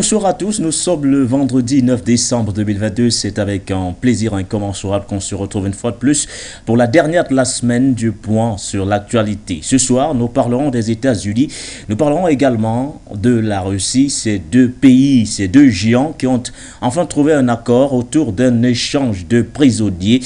Bonsoir à tous, nous sommes le vendredi 9 décembre 2022. C'est avec un plaisir incommensurable qu'on se retrouve une fois de plus pour la dernière de la semaine du point sur l'actualité. Ce soir, nous parlerons des États-Unis, nous parlerons également de la Russie, ces deux pays, ces deux géants qui ont enfin trouvé un accord autour d'un échange de prisonniers.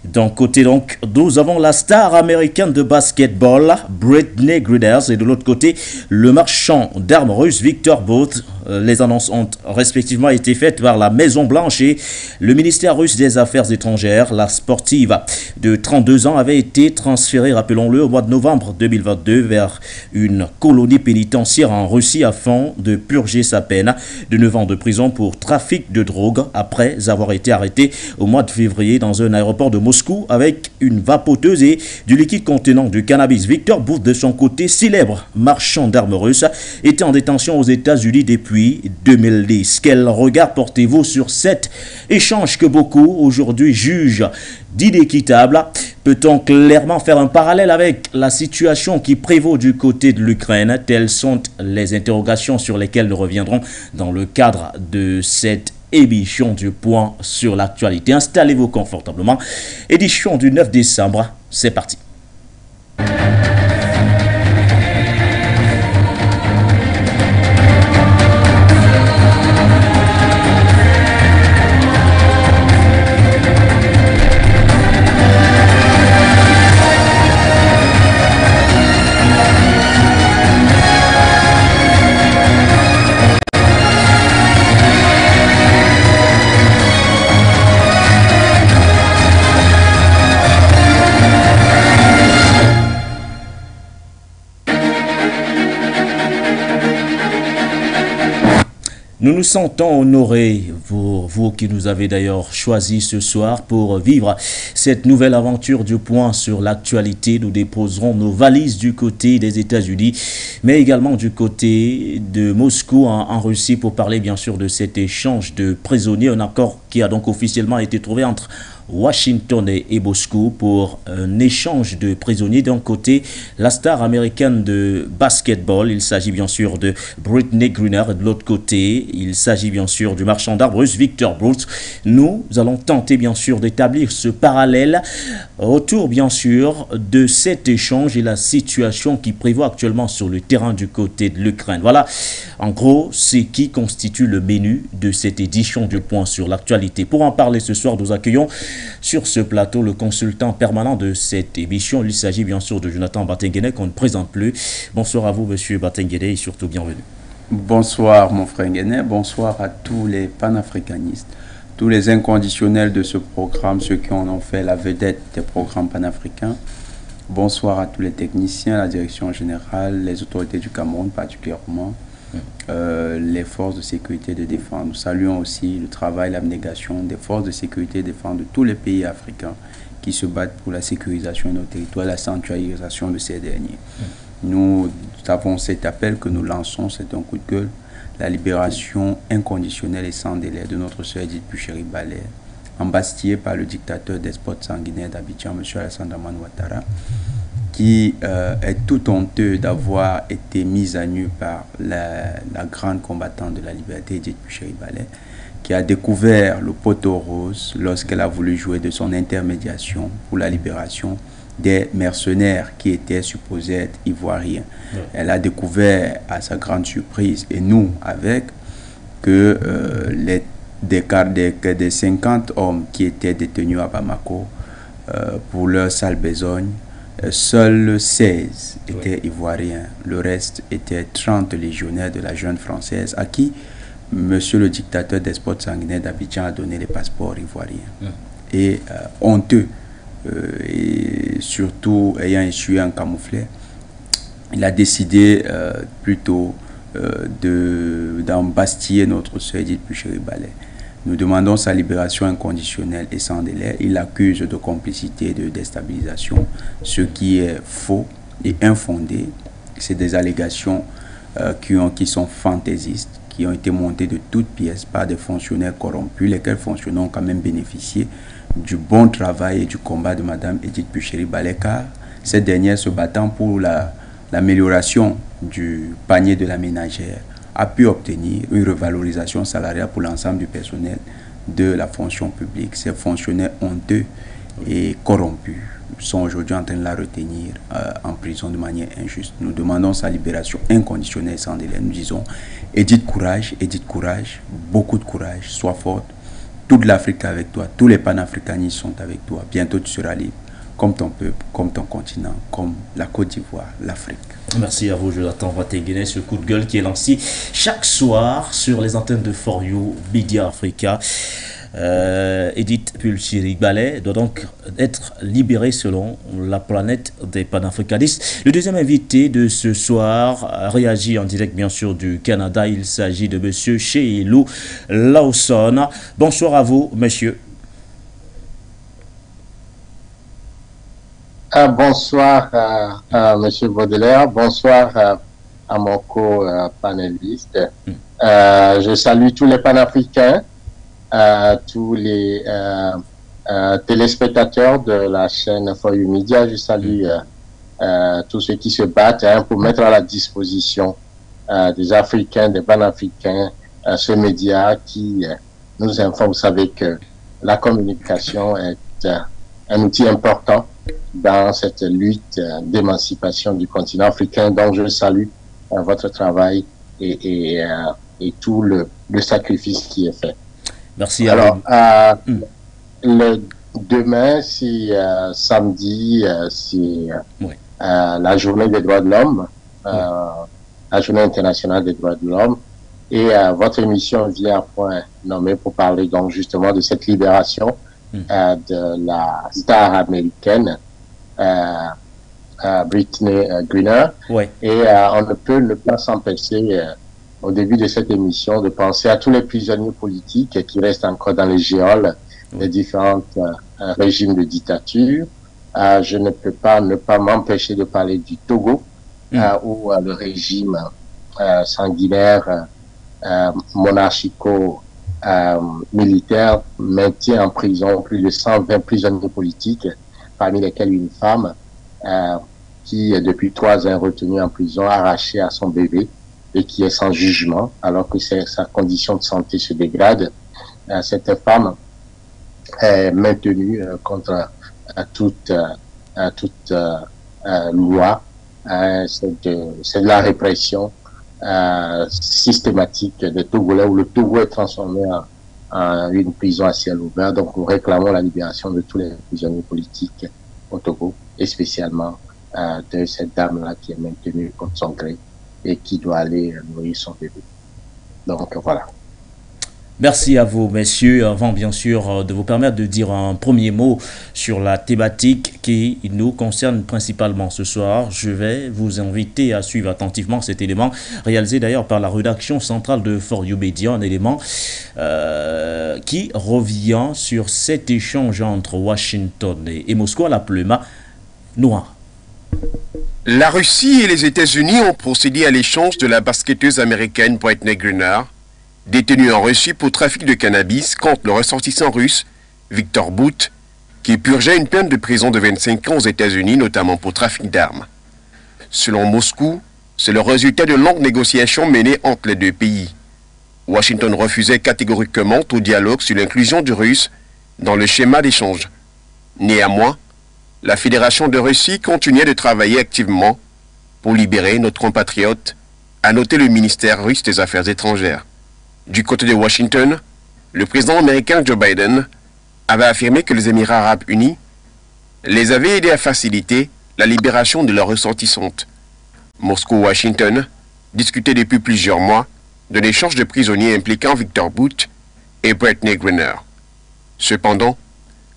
D'un côté, donc, nous avons la star américaine de basketball, Brittney Griner, et de l'autre côté, le marchand d'armes russe, Viktor Bout. Les annonces ont respectivement été faites par la Maison-Blanche et le ministère russe des Affaires étrangères. La sportive de 32 ans avait été transférée, rappelons-le, au mois de novembre 2022 vers une colonie pénitentiaire en Russie afin de purger sa peine de 9 ans de prison pour trafic de drogue après avoir été arrêtée au mois de février dans un aéroport de Moscou avec une vapoteuse et du liquide contenant du cannabis. Viktor Bout, de son côté, célèbre marchand d'armes russe, était en détention aux États-Unis depuis 2010. Quel regard portez-vous sur cet échange que beaucoup aujourd'hui jugent d'inéquitable? Peut-on clairement faire un parallèle avec la situation qui prévaut du côté de l'Ukraine? Telles sont les interrogations sur lesquelles nous reviendrons dans le cadre de cette émission du point sur l'actualité. Installez-vous confortablement. Édition du 9 décembre, c'est parti. Nous nous sentons honorés, vous qui nous avez d'ailleurs choisi ce soir pour vivre cette nouvelle aventure du point sur l'actualité. Nous déposerons nos valises du côté des États-Unis, mais également du côté de Moscou en Russie pour parler bien sûr de cet échange de prisonniers, un accord qui a donc officiellement été trouvé entre Washington et Moscou pour un échange de prisonniers. D'un côté, la star américaine de basketball, il s'agit bien sûr de Brittney Griner, et de l'autre côté, il s'agit bien sûr du marchand d'armes russe Viktor Bout. Nous allons tenter bien sûr d'établir ce parallèle autour bien sûr de cet échange et la situation qui prévaut actuellement sur le terrain du côté de l'Ukraine. Voilà, en gros, c'est qui constitue le menu de cette édition du point sur l'actualité. Pour en parler ce soir, nous accueillons sur ce plateau le consultant permanent de cette émission. Il s'agit bien sûr de Jonathan Batengene qu'on ne présente plus. Bonsoir à vous, monsieur Batengene, et surtout bienvenue. Bonsoir, mon frère Nguené. Bonsoir à tous les panafricanistes, tous les inconditionnels de ce programme, ceux qui en ont fait la vedette des programmes panafricains. Bonsoir à tous les techniciens, la direction générale, les autorités du Cameroun particulièrement, les forces de sécurité et de défense. Nous saluons aussi le travail, l'abnégation des forces de sécurité et de défense de tous les pays africains qui se battent pour la sécurisation de nos territoires et la sanctuarisation de ces derniers. Nous avons cet appel que nous lançons, c'est un coup de gueule, la libération inconditionnelle et sans délai de notre sœur Edith Bucheri-Ballet, embastillée par le dictateur despote sanguinaire d'Abidjan, M. Alassane Dramane Ouattara, qui est tout honteux d'avoir été mise à nu par la grande combattante de la liberté, Edith Bucheri-Ballet, qui a découvert le poteau rose lorsqu'elle a voulu jouer de son intermédiation pour la libération des mercenaires qui étaient supposés être ivoiriens. Elle a découvert à sa grande surprise, et nous avec, que des 50 hommes qui étaient détenus à Bamako pour leur sale besogne, seuls 16 étaient ivoiriens. Le reste était 30 légionnaires de la jeune française à qui monsieur le dictateur despote sanguinaire d'Abidjan a donné les passeports ivoiriens. Et honteux, et surtout ayant échoué en camouflet, il a décidé plutôt d'embastiller notre sœur Edith Bucheri-Ballet. Nous demandons sa libération inconditionnelle et sans délai. Il accuse de complicité et de déstabilisation, ce qui est faux et infondé. C'est des allégations qui sont fantaisistes, qui ont été montées de toutes pièces par des fonctionnaires corrompus, lesquels fonctionnaires ont quand même bénéficié du bon travail et du combat de Mme Edith Bucheri-Ballet, car cette dernière se battant pour l'amélioration du panier de la ménagère a pu obtenir une revalorisation salariale pour l'ensemble du personnel de la fonction publique. Ces fonctionnaires honteux et corrompus sont aujourd'hui en train de la retenir en prison de manière injuste. Nous demandons sa libération inconditionnelle sans délai. Nous disons, Edith courage, beaucoup de courage, sois forte. Toute l'Afrique est avec toi, tous les panafricanistes sont avec toi. Bientôt tu seras libre, comme ton peuple, comme ton continent, comme la Côte d'Ivoire, l'Afrique. Merci à vous, Jonathan Watenguene, ce coup de gueule qui est lancé chaque soir sur les antennes de For You Media Africa. Edith Pulsiri-Ballet doit donc être libérée selon la planète des panafricanistes. Le deuxième invité de ce soir réagit en direct bien sûr du Canada. Il s'agit de monsieur Sheilou Lawson. Bonsoir à vous, monsieur. Bonsoir monsieur Baudelaire, bonsoir à mon co-panéliste. Je salue tous les panafricains, tous les téléspectateurs de la chaîne For You Media. Je salue tous ceux qui se battent pour mettre à la disposition des Africains, des panafricains, ce média qui nous informe. Vous savez que la communication est un outil important dans cette lutte d'émancipation du continent africain. Donc je salue votre travail et tout le sacrifice qui est fait. Merci. Alors, demain, c'est samedi, c'est la journée des droits de l'homme, la journée internationale des droits de l'homme. Et votre émission vient à point nommé pour parler donc justement de cette libération de la star américaine Brittney Griner. Et on ne peut ne pas s'empêcher au début de cette émission de penser à tous les prisonniers politiques qui restent encore dans les geôles des différents régimes de dictature. Je ne peux pas ne pas m'empêcher de parler du Togo où le régime sanguinaire monarchico-militaire maintient en prison plus de 120 prisonniers politiques, parmi lesquels une femme qui, depuis 3 ans, est retenue en prison, arrachée à son bébé et qui est sans jugement, alors que sa condition de santé se dégrade. Cette femme est maintenue contre toute loi. C'est de la répression systématique des Togolais, où le Togo est transformé en une prison à ciel ouvert. Donc nous réclamons la libération de tous les prisonniers politiques au Togo, et spécialement de cette dame-là qui est maintenue contre son gré et qui doit aller nourrir son bébé. Donc voilà. Merci à vous, messieurs. Avant, bien sûr, de vous permettre de dire un premier mot sur la thématique qui nous concerne principalement ce soir, je vais vous inviter à suivre attentivement cet élément, réalisé d'ailleurs par la rédaction centrale de For You Media, un élément qui revient sur cet échange entre Washington et Moscou à la Plema Noire. La Russie et les États-Unis ont procédé à l'échange de la basketteuse américaine Brittney Griner, détenu en Russie pour trafic de cannabis, contre le ressortissant russe Viktor Bout, qui purgeait une peine de prison de 25 ans aux États-Unis, notamment pour trafic d'armes. Selon Moscou, c'est le résultat de longues négociations menées entre les deux pays. Washington refusait catégoriquement tout dialogue sur l'inclusion du russe dans le schéma d'échange. Néanmoins, la Fédération de Russie continuait de travailler activement pour libérer notre compatriote, a noté le ministère russe des Affaires étrangères. Du côté de Washington, le président américain Joe Biden avait affirmé que les Émirats arabes unis les avaient aidés à faciliter la libération de leurs ressortissantes. Moscou-Washington discutaient depuis plusieurs mois de l'échange de prisonniers impliquant Viktor Bout et Brittney Griner. Cependant,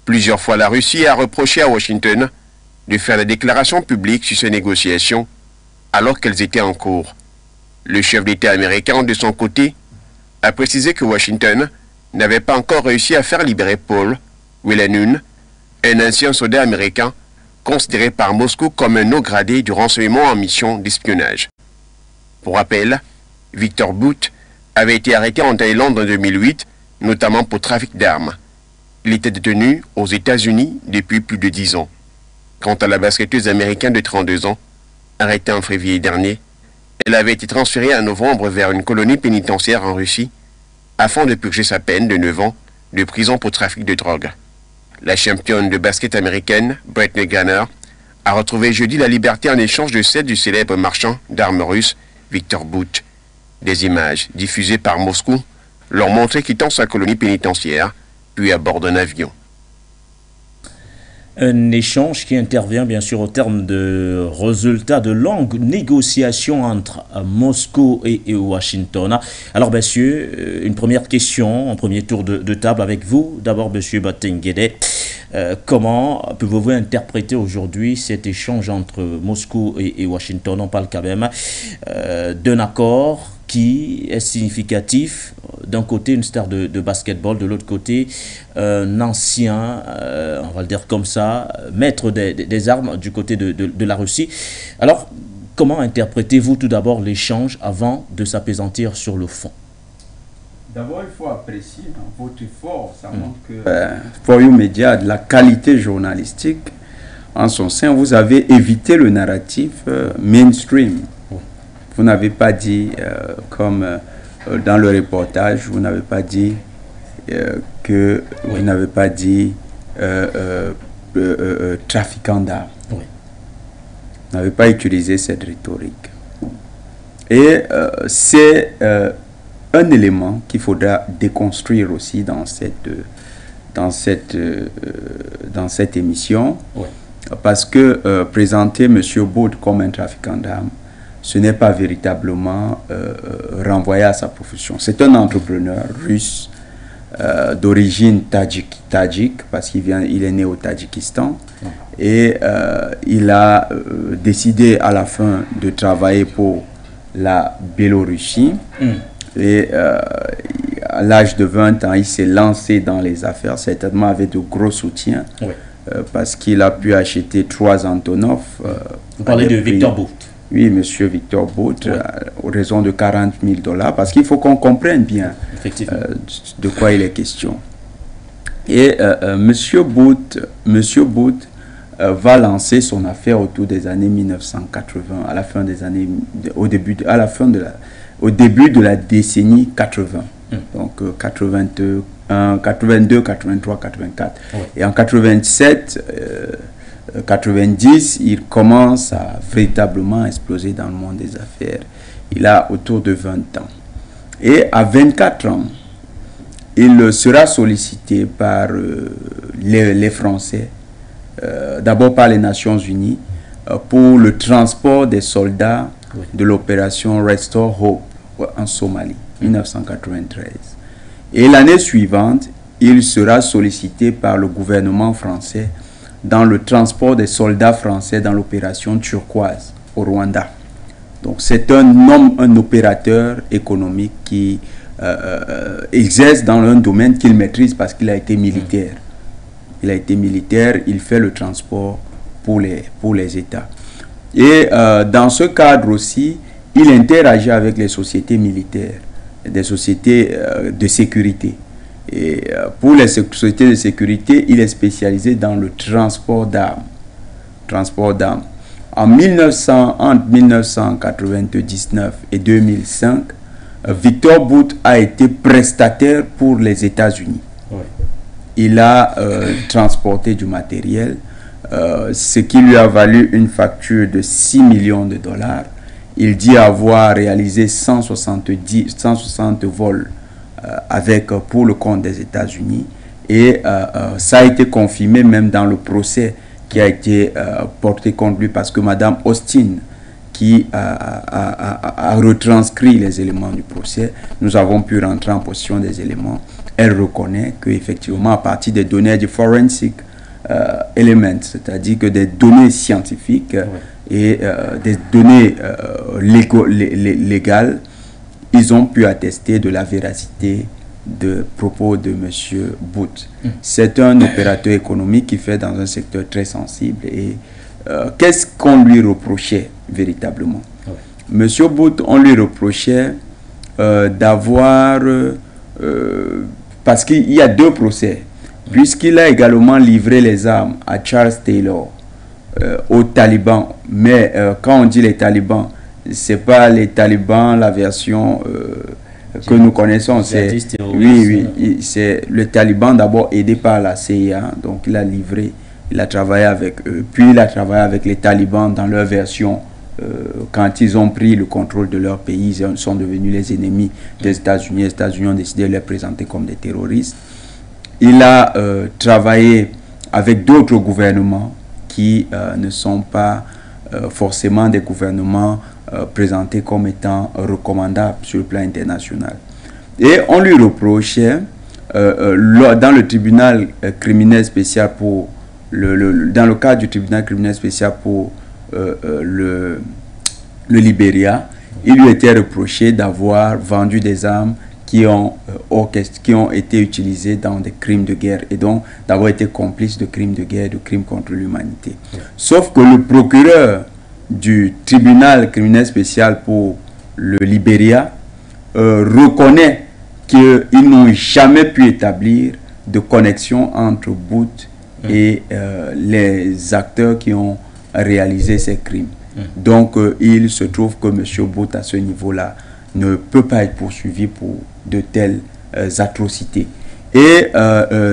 plusieurs fois la Russie a reproché à Washington de faire des déclarations publiques sur ces négociations alors qu'elles étaient en cours. Le chef d'État américain, de son côté, a précisé que Washington n'avait pas encore réussi à faire libérer Paul Whelan, un ancien soldat américain considéré par Moscou comme un haut gradé du renseignement en mission d'espionnage. Pour rappel, Viktor Bout avait été arrêté en Thaïlande en 2008, notamment pour trafic d'armes. Il était détenu aux États-Unis depuis plus de 10 ans. Quant à la basketteuse américaine de 32 ans, arrêtée en février dernier, Elle avait été transférée en novembre vers une colonie pénitentiaire en Russie afin de purger sa peine de 9 ans de prison pour trafic de drogue. La championne de basket américaine, Brittney Griner, a retrouvé jeudi la liberté en échange de celle du célèbre marchand d'armes russe, Viktor Bout. Des images diffusées par Moscou l'ont montré quittant sa colonie pénitentiaire, puis à bord d'un avion. Un échange qui intervient bien sûr au terme de résultats de longues négociations entre Moscou et Washington. Alors messieurs, une première question, un premier tour de table avec vous. D'abord monsieur Batenguede, comment pouvez-vous interpréter aujourd'hui cet échange entre Moscou et Washington? On parle quand même d'un accord qui est significatif. D'un côté, une star de basketball, de l'autre côté, un ancien, on va le dire comme ça, maître des armes du côté de la Russie. Alors, comment interprétez-vous tout d'abord l'échange avant de s'appesantir sur le fond? D'abord, il faut apprécier votre effort. Ça montre que For You Media a de la qualité journalistique. En son sein, vous avez évité le narratif mainstream. Vous n'avez pas dit, comme dans le reportage, vous n'avez pas dit que vous n'avez pas dit trafiquant d'armes. Oui. Vous n'avez pas utilisé cette rhétorique. Et c'est un élément qu'il faudra déconstruire aussi dans cette émission. Oui. Parce que présenter M. Bout comme un trafiquant d'armes, ce n'est pas véritablement renvoyé à sa profession. C'est un entrepreneur russe d'origine tadjik, parce qu'il est né au Tadjikistan. Et il a décidé à la fin de travailler pour la Biélorussie. Et à l'âge de 20 ans, il s'est lancé dans les affaires, certainement avec de gros soutiens. Oui. Parce qu'il a pu acheter 3 Antonov. Vous parlez de Viktor Bout. Oui, monsieur Viktor Bout, oui. Aux raison de $40 000, parce qu'il faut qu'on comprenne bien de quoi il est question. Et monsieur Bout va lancer son affaire autour des années 1980, à la fin des années, au début de la décennie 80. Donc 82, 83, 84. Oui. Et en 87, 90, il commence à véritablement exploser dans le monde des affaires. Il a autour de 20 ans. Et à 24 ans, il sera sollicité par les Français, d'abord par les Nations Unies, pour le transport des soldats de l'opération Restore Hope en Somalie, 1993. Et l'année suivante, il sera sollicité par le gouvernement français dans le transport des soldats français dans l'opération Turquoise au Rwanda. Donc c'est un homme, un opérateur économique qui exerce dans un domaine qu'il maîtrise parce qu'il a été militaire. Il a été militaire, il fait le transport pour les États. Et dans ce cadre aussi, il interagit avec les sociétés militaires, des sociétés de sécurité. Et pour les sociétés de sécurité, il est spécialisé dans le transport d'armes. Entre 1999 et 2005, Viktor Bout a été prestataire pour les États-Unis. Ouais. Il a transporté du matériel, ce qui lui a valu une facture de $6 millions. Il dit avoir réalisé 160 vols pour le compte des États-Unis. Et ça a été confirmé même dans le procès qui a été porté contre lui, parce que Mme Austin, qui a retranscrit les éléments du procès, nous avons pu rentrer en possession des éléments. Elle reconnaît qu'effectivement, à partir des données du forensic element, c'est-à-dire que des données scientifiques et des données légales, ils ont pu attester de la véracité de propos de M. Bout. C'est un opérateur économique qui fait dans un secteur très sensible. Et qu'est-ce qu'on lui reprochait véritablement? M. Bout, on lui reprochait d'avoir... parce qu'il y a 2 procès. Puisqu'il a également livré les armes à Charles Taylor, aux talibans. Mais quand on dit les talibans, c'est pas les talibans, la version que nous connaissons. C'est c'est le taliban d'abord aidé par la CIA, donc il a livré, il a travaillé avec eux, puis il a travaillé avec les talibans dans leur version. Quand ils ont pris le contrôle de leur pays, ils sont devenus les ennemis des États-Unis. Les États-Unis ont décidé de les présenter comme des terroristes. Il a travaillé avec d'autres gouvernements qui ne sont pas forcément des gouvernements présentés comme étant recommandables sur le plan international. Et on lui reprochait, dans le tribunal criminel spécial pour dans le cadre du tribunal criminel spécial pour le Libéria, il lui était reproché d'avoir vendu des armes qui ont été utilisées dans des crimes de guerre et donc d'avoir été complice de crimes de guerre, de crimes contre l'humanité. Sauf que le procureur du tribunal criminel spécial pour le Libéria reconnaît qu'ils n'ont jamais pu établir de connexion entre Boutte et les acteurs qui ont réalisé ces crimes. Donc il se trouve que M. Boutte à ce niveau-là ne peut pas être poursuivi pour de telles atrocités. Et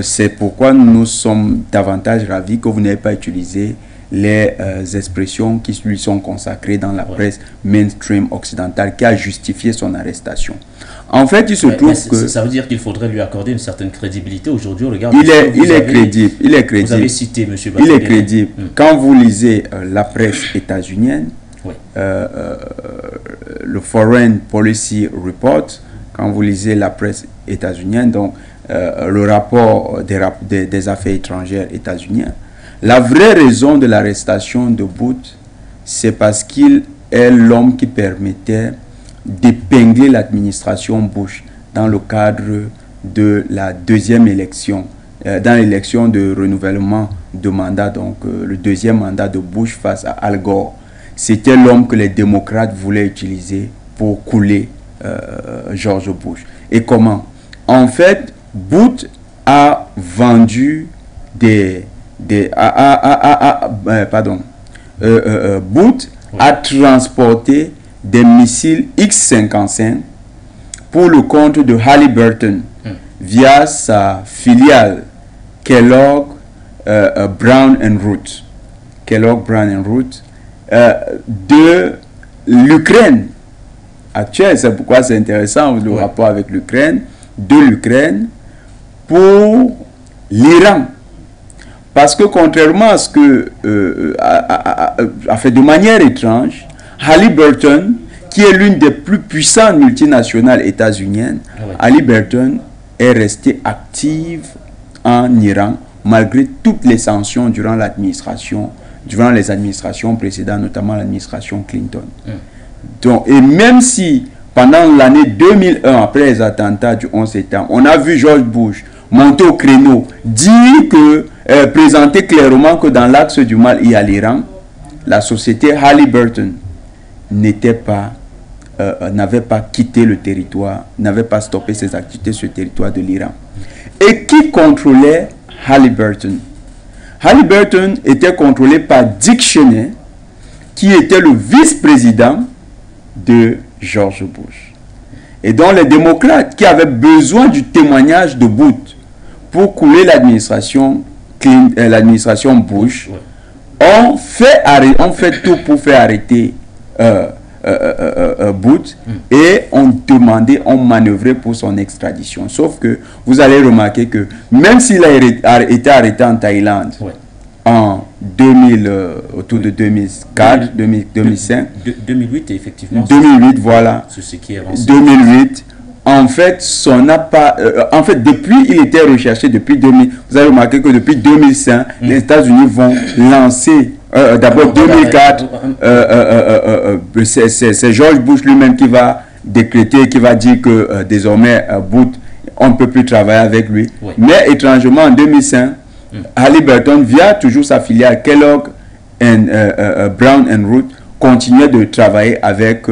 c'est pourquoi nous sommes davantage ravis que vous n'ayez pas utilisé les expressions qui lui sont consacrées dans la presse mainstream occidentale qui a justifié son arrestation. En fait, il se trouve que... Ça veut dire qu'il faudrait lui accorder une certaine crédibilité aujourd'hui au regard il est crédible. Vous avez cité M. Bassèguet. Il est crédible. Quand vous lisez la presse états-unienne, le Foreign Policy Report, quand vous lisez la presse états-unienne, donc le rapport des affaires étrangères états-uniens, la vraie raison de l'arrestation de Boutte, c'est parce qu'il est l'homme qui permettait d'épingler l'administration Bush dans le cadre de la deuxième élection, dans l'élection de renouvellement de mandat, donc le deuxième mandat de Bush face à Al Gore. C'était l'homme que les démocrates voulaient utiliser pour couler George Bush. Et comment? En fait, Boutte a vendu Boutte a transporté des missiles X-55 pour le compte de Halliburton via sa filiale Kellogg Brown & Root. Kellogg Brown & Root de l'Ukraine actuelle. C'est pourquoi c'est intéressant le rapport avec l'Ukraine, de l'Ukraine pour l'Iran. Parce que contrairement à ce que a fait de manière étrange, Halliburton, qui est l'une des plus puissantes multinationales états-uniennes, Halliburton est restée active en Iran malgré toutes les sanctions durant les administrations précédentes, notamment l'administration Clinton. Donc, et même si pendant l'année 2001, après les attentats du 11 septembre, on a vu George Bush monter au créneau, dire que, présenter clairement que dans l'axe du mal il y a l'Iran, la société Halliburton n'avait pas quitté le territoire, n'avait pas stoppé ses activités sur le territoire de l'Iran. Et qui contrôlait Halliburton? Halliburton était contrôlé par Dick Cheney, qui était le vice-président de George Bush. Et donc les démocrates qui avaient besoin du témoignage de Boutte pour couler l'administration Bush ont fait tout pour faire arrêter Boutte et ont manœuvré pour son extradition. Sauf que vous allez remarquer que même s'il a été arrêté en Thaïlande en autour de 2004, 2005, 2008 effectivement. 2008, voilà. C'est ce qui est avancé. 2008. En fait, depuis, il était recherché depuis 2000. Vous avez remarqué que depuis 2005, les États-Unis vont lancer, d'abord 2004, c'est George Bush lui-même qui va décréter, qui va dire que désormais, Boutte, on ne peut plus travailler avec lui. Mais étrangement, en 2005, Halliburton, via toujours sa filiale Kellogg Brown & Root, continuait de travailler avec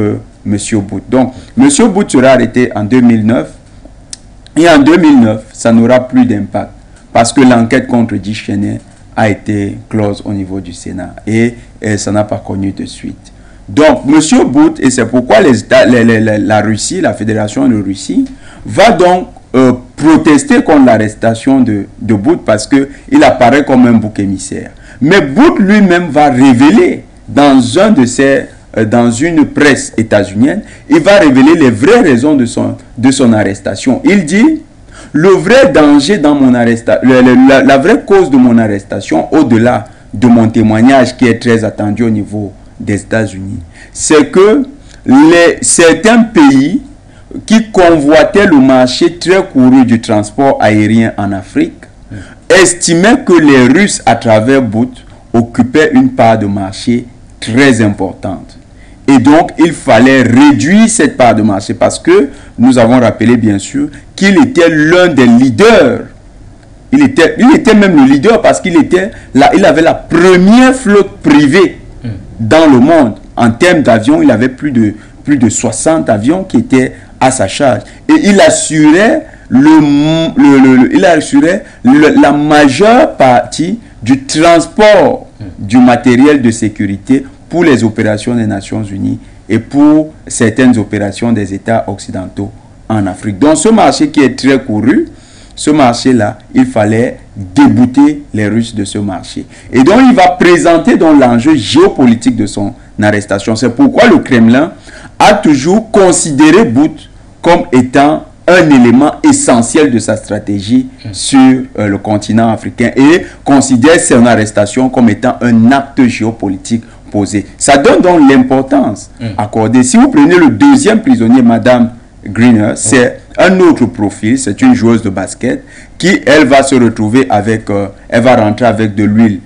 Monsieur Boutte. Donc, Monsieur Boutte sera arrêté en 2009. Et en 2009, ça n'aura plus d'impact. Parce que l'enquête contre Dick Cheney a été close au niveau du Sénat. Et ça n'a pas connu de suite. Donc, M. Bout, et c'est pourquoi la Russie, la Fédération de Russie, va donc protester contre l'arrestation de Bout parce qu'il apparaît comme un bouc émissaire. Mais Bout lui-même va révéler dans une presse états-unienne, il va révéler les vraies raisons de son arrestation. Il dit, le vrai danger dans mon arrestation, la vraie cause de mon arrestation, au-delà de mon témoignage qui est très attendu au niveau des États-Unis, c'est que certains pays qui convoitaient le marché très couru du transport aérien en Afrique estimaient que les Russes, à travers Bout, occupaient une part de marché très importante. Et donc, il fallait réduire cette part de marché parce que nous avons rappelé, bien sûr, qu'il était l'un des leaders. Il était même le leader parce qu'il avait la première flotte privée dans le monde. En termes d'avions, il avait plus de 60 avions qui étaient à sa charge. Et il assurait la majeure partie du transport du matériel de sécurité pour les opérations des Nations Unies et pour certaines opérations des États occidentaux en Afrique. Donc ce marché qui est très couru, ce marché-là, il fallait débouter les Russes de ce marché. Et donc il va présenter donc l'enjeu géopolitique de son arrestation. C'est pourquoi le Kremlin a toujours considéré Bout comme étant un élément essentiel de sa stratégie sur le continent africain et considère son arrestation comme étant un acte géopolitique posé. Ça donne donc l'importance accordée. Si vous prenez le deuxième prisonnier, Madame Greener, c'est un autre profil, c'est une joueuse de basket qui, elle, va se retrouver avec, elle va rentrer avec de l'huile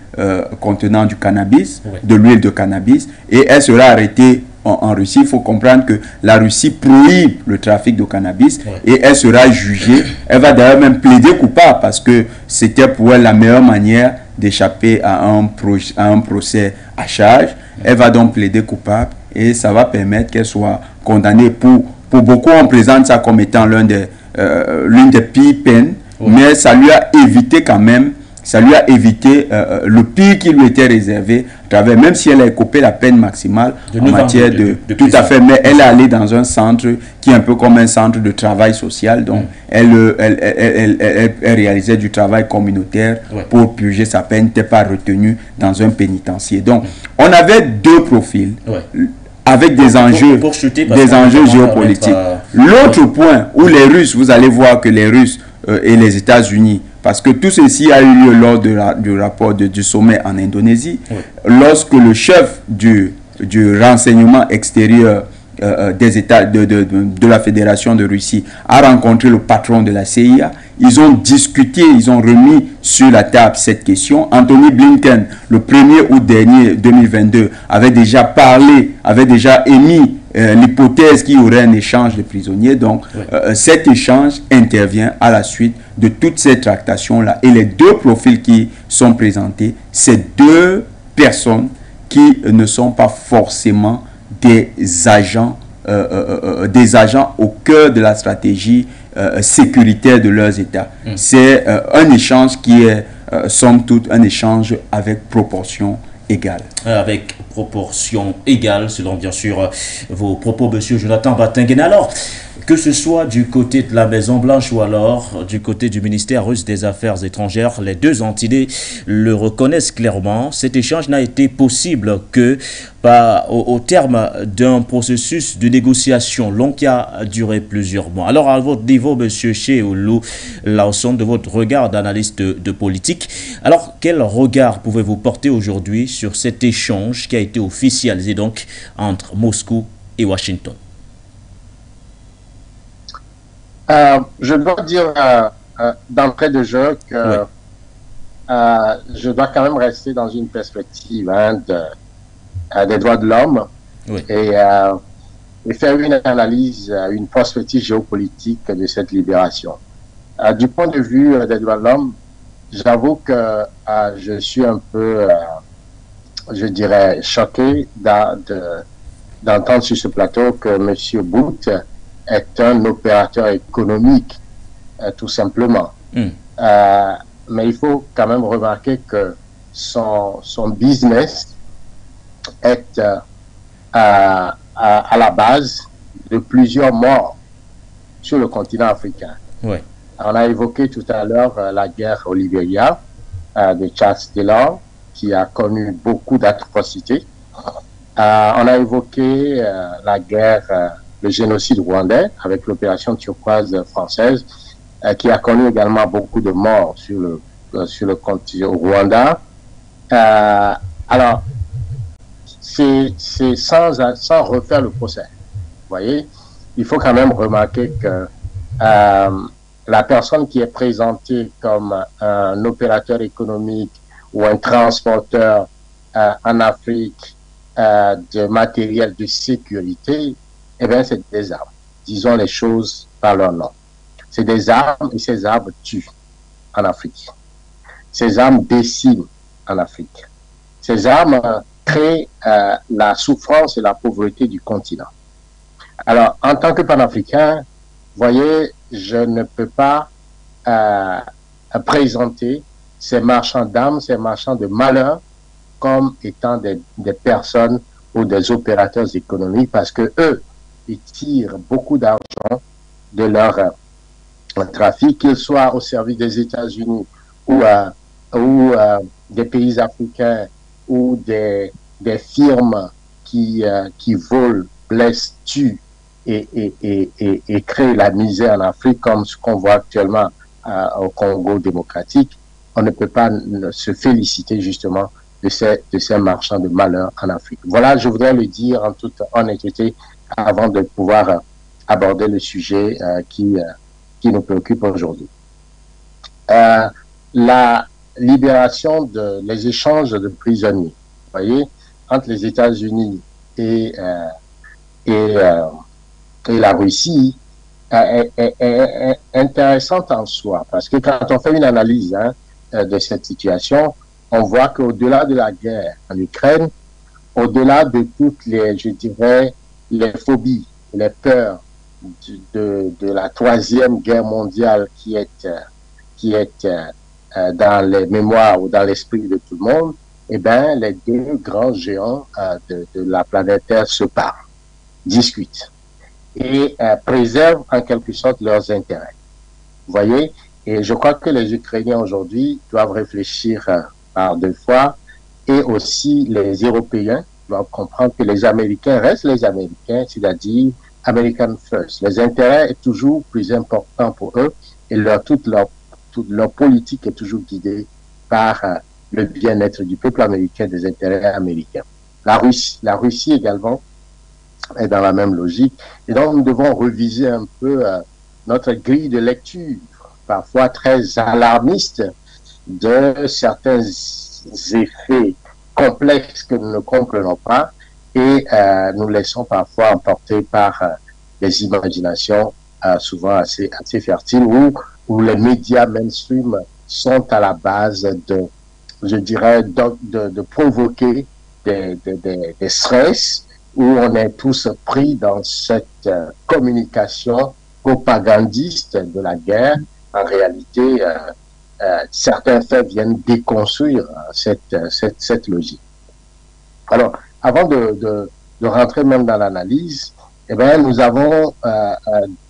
contenant du cannabis, de l'huile de cannabis, et elle sera arrêtée en Russie. Il faut comprendre que la Russie prohibe le trafic de cannabis et elle sera jugée. Elle va d'ailleurs même plaider coupable parce que c'était pour elle la meilleure manière d'échapper à un procès à charge. Elle va donc plaider coupable et ça va permettre qu'elle soit condamnée. Pour beaucoup, on présente ça comme étant l'une des pires peines, mais ça lui a évité quand même, ça lui a évité le pire qui lui était réservé, à travers, même si elle a écopé la peine maximale en matière de tout à fait, mais elle est allée dans un centre qui est un peu comme un centre de travail social, donc elle réalisait du travail communautaire pour purger sa peine, n'était pas retenue dans un pénitencier. Donc, on avait deux profils. Avec des enjeux géopolitiques. L'autre point où les Russes, vous allez voir que les Russes et les États-Unis, parce que tout ceci a eu lieu lors du rapport du sommet en Indonésie, lorsque le chef du renseignement extérieur des États de la Fédération de Russie a rencontré le patron de la CIA. Ils ont discuté, ils ont remis sur la table cette question. Anthony Blinken, le 1er août dernier 2022, avait déjà émis l'hypothèse qu'il y aurait un échange de prisonniers. Donc, cet échange intervient à la suite de toutes ces tractations-là. Et les deux profils qui sont présentés, c'est deux personnes qui ne sont pas forcément des agents au cœur de la stratégie sécuritaire de leurs États. C'est un échange qui est, somme toute, un échange avec proportion égale. Avec proportion égale, selon bien sûr vos propos, monsieur Jonathan Batinguene. Alors, que ce soit du côté de la Maison-Blanche ou alors du côté du ministère russe des Affaires étrangères, les deux entités le reconnaissent clairement. Cet échange n'a été possible que au terme d'un processus de négociation long qui a duré plusieurs mois. Alors, à votre niveau, monsieur Cheoulou Lawson, de votre regard d'analyste de politique, alors quel regard pouvez-vous porter aujourd'hui sur cet échange qui a été officialisé donc entre Moscou et Washington? Je dois dire d'entrée de jeu que je dois quand même rester dans une perspective des droits de l'homme et faire une analyse, une perspective géopolitique de cette libération. Du point de vue des droits de l'homme, j'avoue que je suis un peu, je dirais, choqué d'entendre sur ce plateau que M. Bout est un opérateur économique, tout simplement. Mais il faut quand même remarquer que son business est à la base de plusieurs morts sur le continent africain. Ouais. On a évoqué tout à l'heure la guerre au Libéria de Charles Taylor, qui a connu beaucoup d'atrocités. On a évoqué la guerre, le génocide rwandais avec l'opération turquoise française, qui a connu également beaucoup de morts sur le continent Rwanda. Alors, c'est sans refaire le procès. Vous voyez, il faut quand même remarquer que la personne qui est présentée comme un opérateur économique ou un transporteur en Afrique de matériel de sécurité, eh bien, c'est des armes. Disons les choses par leur nom. C'est des armes et ces armes tuent en Afrique. Ces armes déciment en Afrique. Ces armes créent la souffrance et la pauvreté du continent. Alors, en tant que panafricain, vous voyez, je ne peux pas présenter ces marchands d'armes, ces marchands de malheur, comme étant des personnes ou des opérateurs économiques, parce que eux, ils tirent beaucoup d'argent de leur trafic, qu'ils soient au service des États-Unis ou des pays africains ou des firmes qui volent, blessent, tuent et créent la misère en Afrique, comme ce qu'on voit actuellement au Congo démocratique. On ne peut pas se féliciter justement de ces marchands de malheur en Afrique. Voilà, je voudrais le dire en toute honnêteté avant de pouvoir aborder le sujet qui nous préoccupe aujourd'hui. La libération les échanges de prisonniers, vous voyez, entre les États-Unis et la Russie est intéressante en soi, parce que quand on fait une analyse de cette situation, on voit qu'au-delà de la guerre en Ukraine, au-delà de toutes les, je dirais, les phobies, les peurs de la troisième guerre mondiale qui est dans les mémoires ou dans l'esprit de tout le monde, eh bien, les deux grands géants de la planète Terre se parlent, discutent et préservent en quelque sorte leurs intérêts. Vous voyez? Et je crois que les Ukrainiens aujourd'hui doivent réfléchir par deux fois, et aussi les Européens doivent comprendre que les Américains restent les Américains, c'est-à-dire American First. Les intérêts est toujours plus important pour eux, et toute leur politique est toujours guidée par le bien-être du peuple américain, des intérêts américains. La Russie également est dans la même logique, et donc nous devons reviser un peu notre grille de lecture, parfois très alarmiste, de certains effets complexes que nous ne comprenons pas, et nous laissons parfois emporter par des imaginations souvent assez fertiles, où les médias mainstream sont à la base je dirais, de provoquer des stress, où on est tous pris dans cette communication propagandiste de la guerre. En réalité, certains faits viennent déconstruire cette logique. Alors, avant de rentrer même dans l'analyse, eh bien, nous avons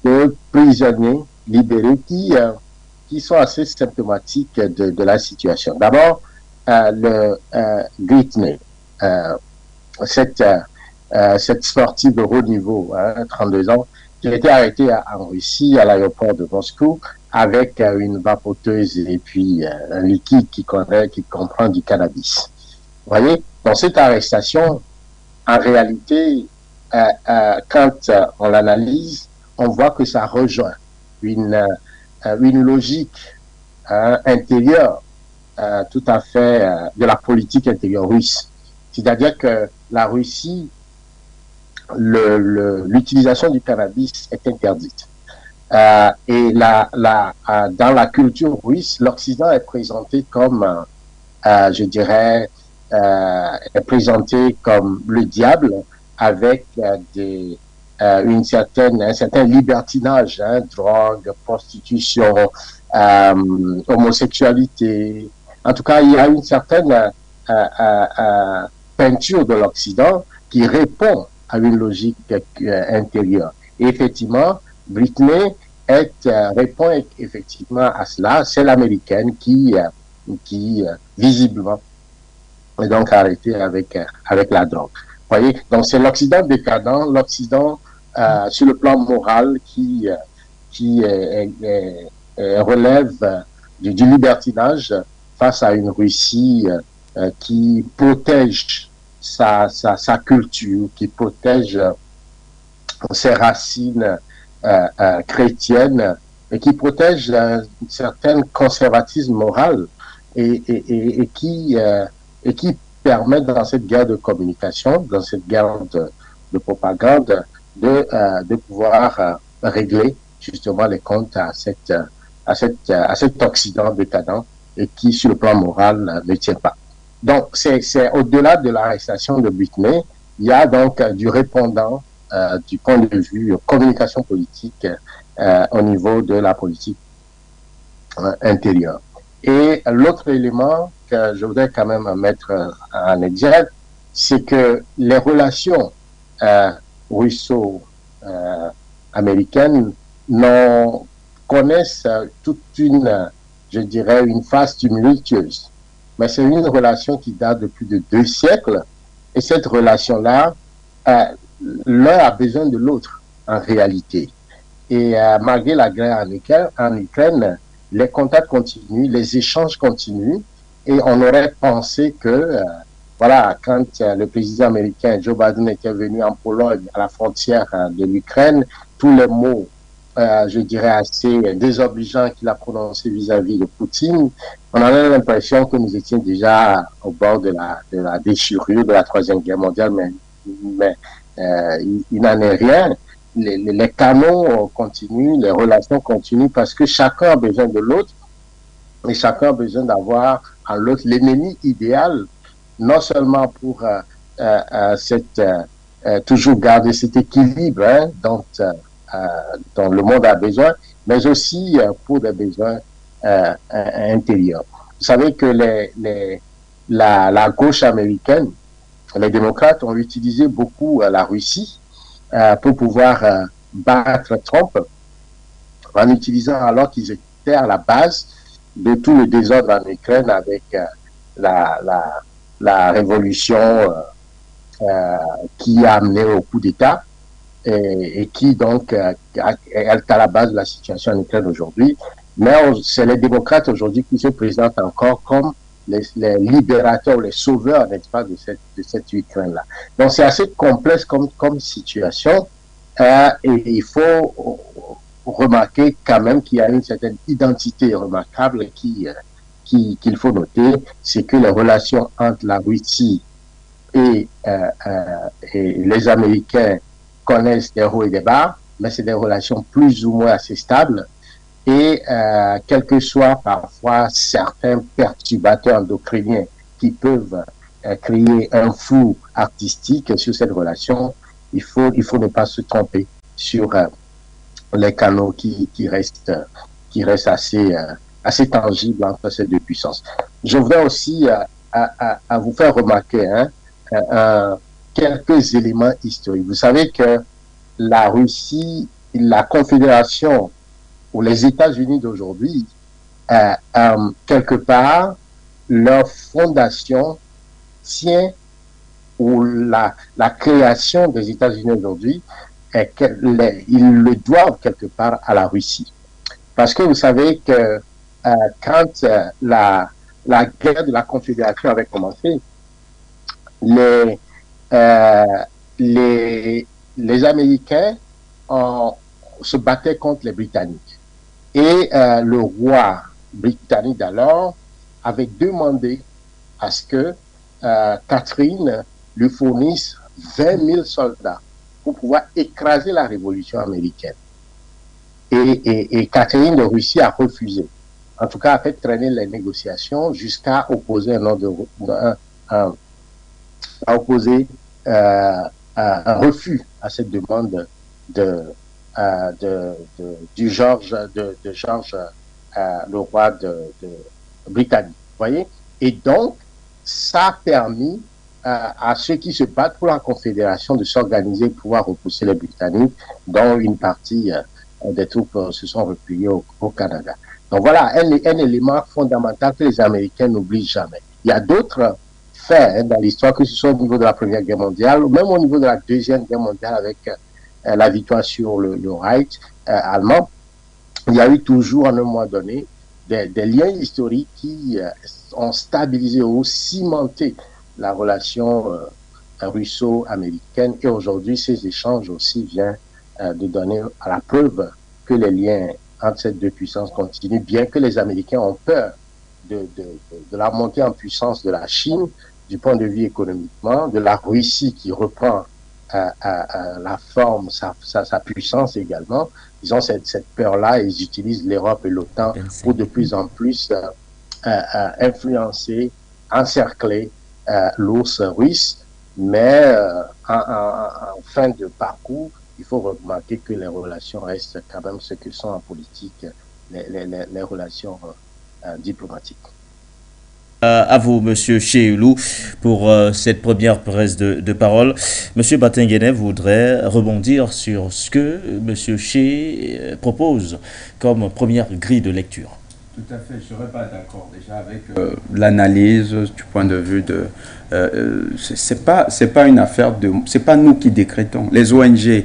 deux prisonniers libérés qui sont assez symptomatiques de la situation. D'abord, le Gritney, cette sportive de haut niveau, 32 ans, qui a été arrêtée en Russie, à l'aéroport de Moscou, avec une vapoteuse et puis un liquide qui comprend du cannabis. Vous voyez, dans cette arrestation, en réalité, quand on l'analyse, on voit que ça rejoint une logique intérieure tout à fait de la politique intérieure russe. C'est-à-dire que la Russie, l'utilisation du cannabis est interdite. Et dans la culture russe, l'Occident est présenté comme, je dirais, est présenté comme le diable, avec un certain libertinage, drogue, prostitution, homosexualité. En tout cas, il y a une certaine peinture de l'Occident qui répond à une logique intérieure. Et effectivement, Britney répond effectivement à cela. C'est l'américaine qui visiblement est donc arrêtée avec la drogue. Vous voyez, donc c'est l'Occident décadent, l'Occident sur le plan moral qui relève du libertinage face à une Russie qui protège sa culture, qui protège ses racines chrétiennes et qui protège un certain conservatisme moral et qui permet dans cette guerre de communication, dans cette guerre de propagande, de pouvoir régler justement les comptes à cet Occident décadent et qui, sur le plan moral, ne tient pas. Donc, c'est au-delà de l'arrestation de Britney, il y a donc du répondant du point de vue communication politique au niveau de la politique intérieure. Et l'autre élément que je voudrais quand même mettre en exergue, c'est que les relations russo-américaines connaissent toute je dirais, une phase tumultueuse. Mais c'est une relation qui date de plus de 2 siècles. Et cette relation-là, l'un a besoin de l'autre, en réalité. Et malgré la guerre en Ukraine, les contacts continuent, les échanges continuent. Et on aurait pensé que, voilà, quand le président américain Joe Biden était venu en Pologne, à la frontière de l'Ukraine, tous les mots, je dirais, assez désobligeants qu'il a prononcés vis-à-vis de Poutine, on avait l'impression que nous étions déjà au bord de la déchirure de la Troisième Guerre mondiale, mais il n'en est rien. Les canaux continuent, les relations continuent parce que chacun a besoin de l'autre et chacun a besoin d'avoir en l'autre l'ennemi idéal, non seulement pour toujours garder cet équilibre dont le monde a besoin, mais aussi pour des besoins intérieurs. Vous savez que la gauche américaine, les démocrates ont utilisé beaucoup la Russie pour pouvoir battre Trump, en utilisant, alors qu'ils étaient à la base de tout le désordre en Ukraine avec la révolution qui a amené au coup d'État et qui donc est à la base de la situation en Ukraine aujourd'hui. Mais c'est les démocrates aujourd'hui qui se présentent encore comme les libérateurs, les sauveurs, n'est-ce pas, de cette Ukraine-là. Donc c'est assez complexe comme situation et il faut remarquer quand même qu'il y a une certaine identité remarquable qu'il faut noter, c'est que les relations entre la Russie et les Américains connaissent des hauts et des bas, mais c'est des relations plus ou moins assez stables. Et quels que soient parfois certains perturbateurs endocriniens qui peuvent créer un flou artistique sur cette relation, il faut ne pas se tromper sur les canaux qui restent assez tangibles entre ces deux puissances. Je voudrais aussi à vous faire remarquer quelques éléments historiques. Vous savez que la Russie, la Confédération ou les États-Unis d'aujourd'hui, quelque part, leur fondation tient, ou la création des États-Unis aujourd'hui, ils le doivent quelque part à la Russie. Parce que vous savez que quand la guerre de la Confédération avait commencé, les Américains se battaient contre les Britanniques. Et le roi britannique d'alors avait demandé à ce que Catherine lui fournisse 20 000 soldats pour pouvoir écraser la révolution américaine. Et Catherine de Russie a refusé. En tout cas, a fait traîner les négociations jusqu'à opposer un refus à cette demande du George, le roi de Britannique. Voyez? Et donc, ça a permis à ceux qui se battent pour la Confédération de s'organiser pour pouvoir repousser les Britanniques, dont une partie des troupes se sont repliées au Canada. Donc voilà, un élément fondamental que les Américains n'oublient jamais. Il y a d'autres faits dans l'histoire, que ce soit au niveau de la Première Guerre mondiale, ou même au niveau de la Deuxième Guerre mondiale avec la victoire sur le Reich allemand. Il y a eu toujours, à un moment donné, des liens historiques qui ont stabilisé ou cimenté la relation russo-américaine. Et aujourd'hui, ces échanges aussi viennent de donner à la preuve que les liens entre ces deux puissances continuent, bien que les Américains ont peur de la montée en puissance de la Chine, du point de vue économiquement, de la Russie qui reprend la forme, sa puissance également. Ils ont cette peur-là et ils utilisent l'Europe et l'OTAN pour de plus en plus influencer, encercler l'ours russe. Mais en fin de parcours, il faut remarquer que les relations restent quand même ce que sont en politique les relations diplomatiques. À vous, Monsieur Cheilou, pour cette première prise de parole. Monsieur Batenguene voudrait rebondir sur ce que Monsieur Che propose comme première grille de lecture. Tout à fait, je ne serais pas d'accord déjà avec l'analyse du point de vue de... c'est pas une affaire de... C'est pas nous qui décrétons. Les ONG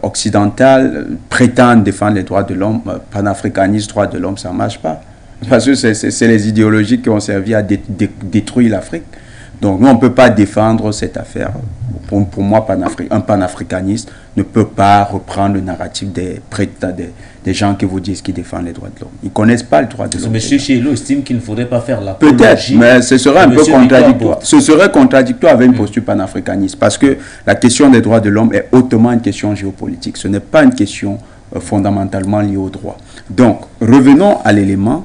occidentales prétendent défendre les droits de l'homme, panafricanistes, droits de l'homme, ça ne marche pas. Parce que c'est les idéologies qui ont servi à détruire l'Afrique. Donc nous, on ne peut pas défendre cette affaire. Pour moi, un panafricaniste ne peut pas reprendre le narratif des gens qui vous disent qu'ils défendent les droits de l'homme. Ils ne connaissent pas le droit de l'homme. M. Cheilou estime qu'il ne faudrait pas faire la peut-être, mais ce serait un peu contradictoire. Ce serait contradictoire avec une posture panafricaniste. Parce que la question des droits de l'homme est hautement une question géopolitique. Ce n'est pas une question fondamentalement liée au droit. Donc, revenons à l'élément.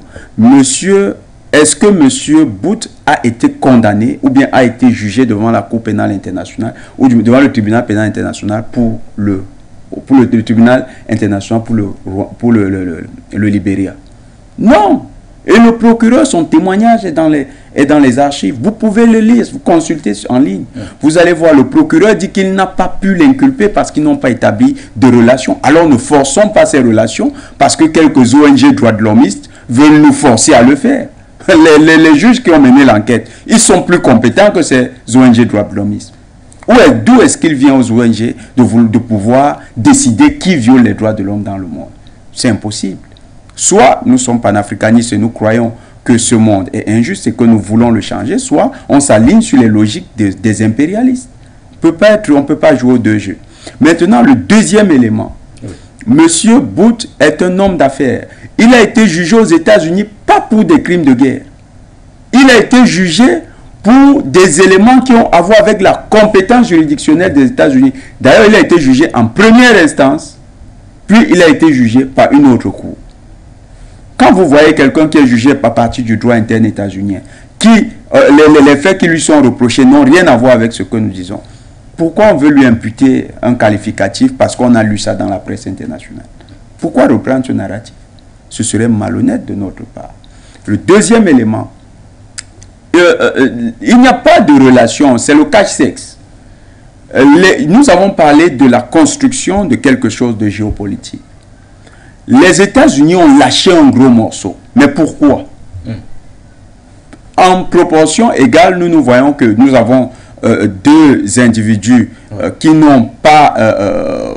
Est-ce que M. Bout a été condamné ou bien a été jugé devant la Cour pénale internationale ou devant le tribunal pénal international pour le tribunal international pour le Libéria? Non. Et le procureur, son témoignage est dans les archives. Vous pouvez le lire, vous consultez en ligne. Vous allez voir, le procureur dit qu'il n'a pas pu l'inculper parce qu'ils n'ont pas établi de relations. Alors ne forçons pas ces relations parce que quelques ONG droits de l'hommistes veulent nous forcer à le faire. Les juges qui ont mené l'enquête, ils sont plus compétents que ces ONG droits de l'hommistes. D'où est-ce qu'il vient aux ONG de pouvoir décider qui viole les droits de l'homme dans le monde? C'est impossible. Soit nous sommes panafricanistes et nous croyons que ce monde est injuste et que nous voulons le changer, soit on s'aligne sur les logiques des impérialistes. On ne peut pas jouer aux deux jeux. Maintenant, le deuxième élément. Monsieur Bout est un homme d'affaires. Il a été jugé aux États-Unis pas pour des crimes de guerre. Il a été jugé pour des éléments qui ont à voir avec la compétence juridictionnelle des États-Unis. D'ailleurs, il a été jugé en première instance, puis il a été jugé par une autre cour. Quand vous voyez quelqu'un qui est jugé par partie du droit interne états-unien, les faits qui lui sont reprochés n'ont rien à voir avec ce que nous disons, pourquoi on veut lui imputer un qualificatif parce qu'on a lu ça dans la presse internationale? Pourquoi reprendre ce narratif? Ce serait malhonnête de notre part. Le deuxième élément, il n'y a pas de relation, c'est le cache-sexe. Nous avons parlé de la construction de quelque chose de géopolitique. Les États-Unis ont lâché un gros morceau. Mais pourquoi? En proportion égale, nous voyons que nous avons deux individus qui n'ont pas...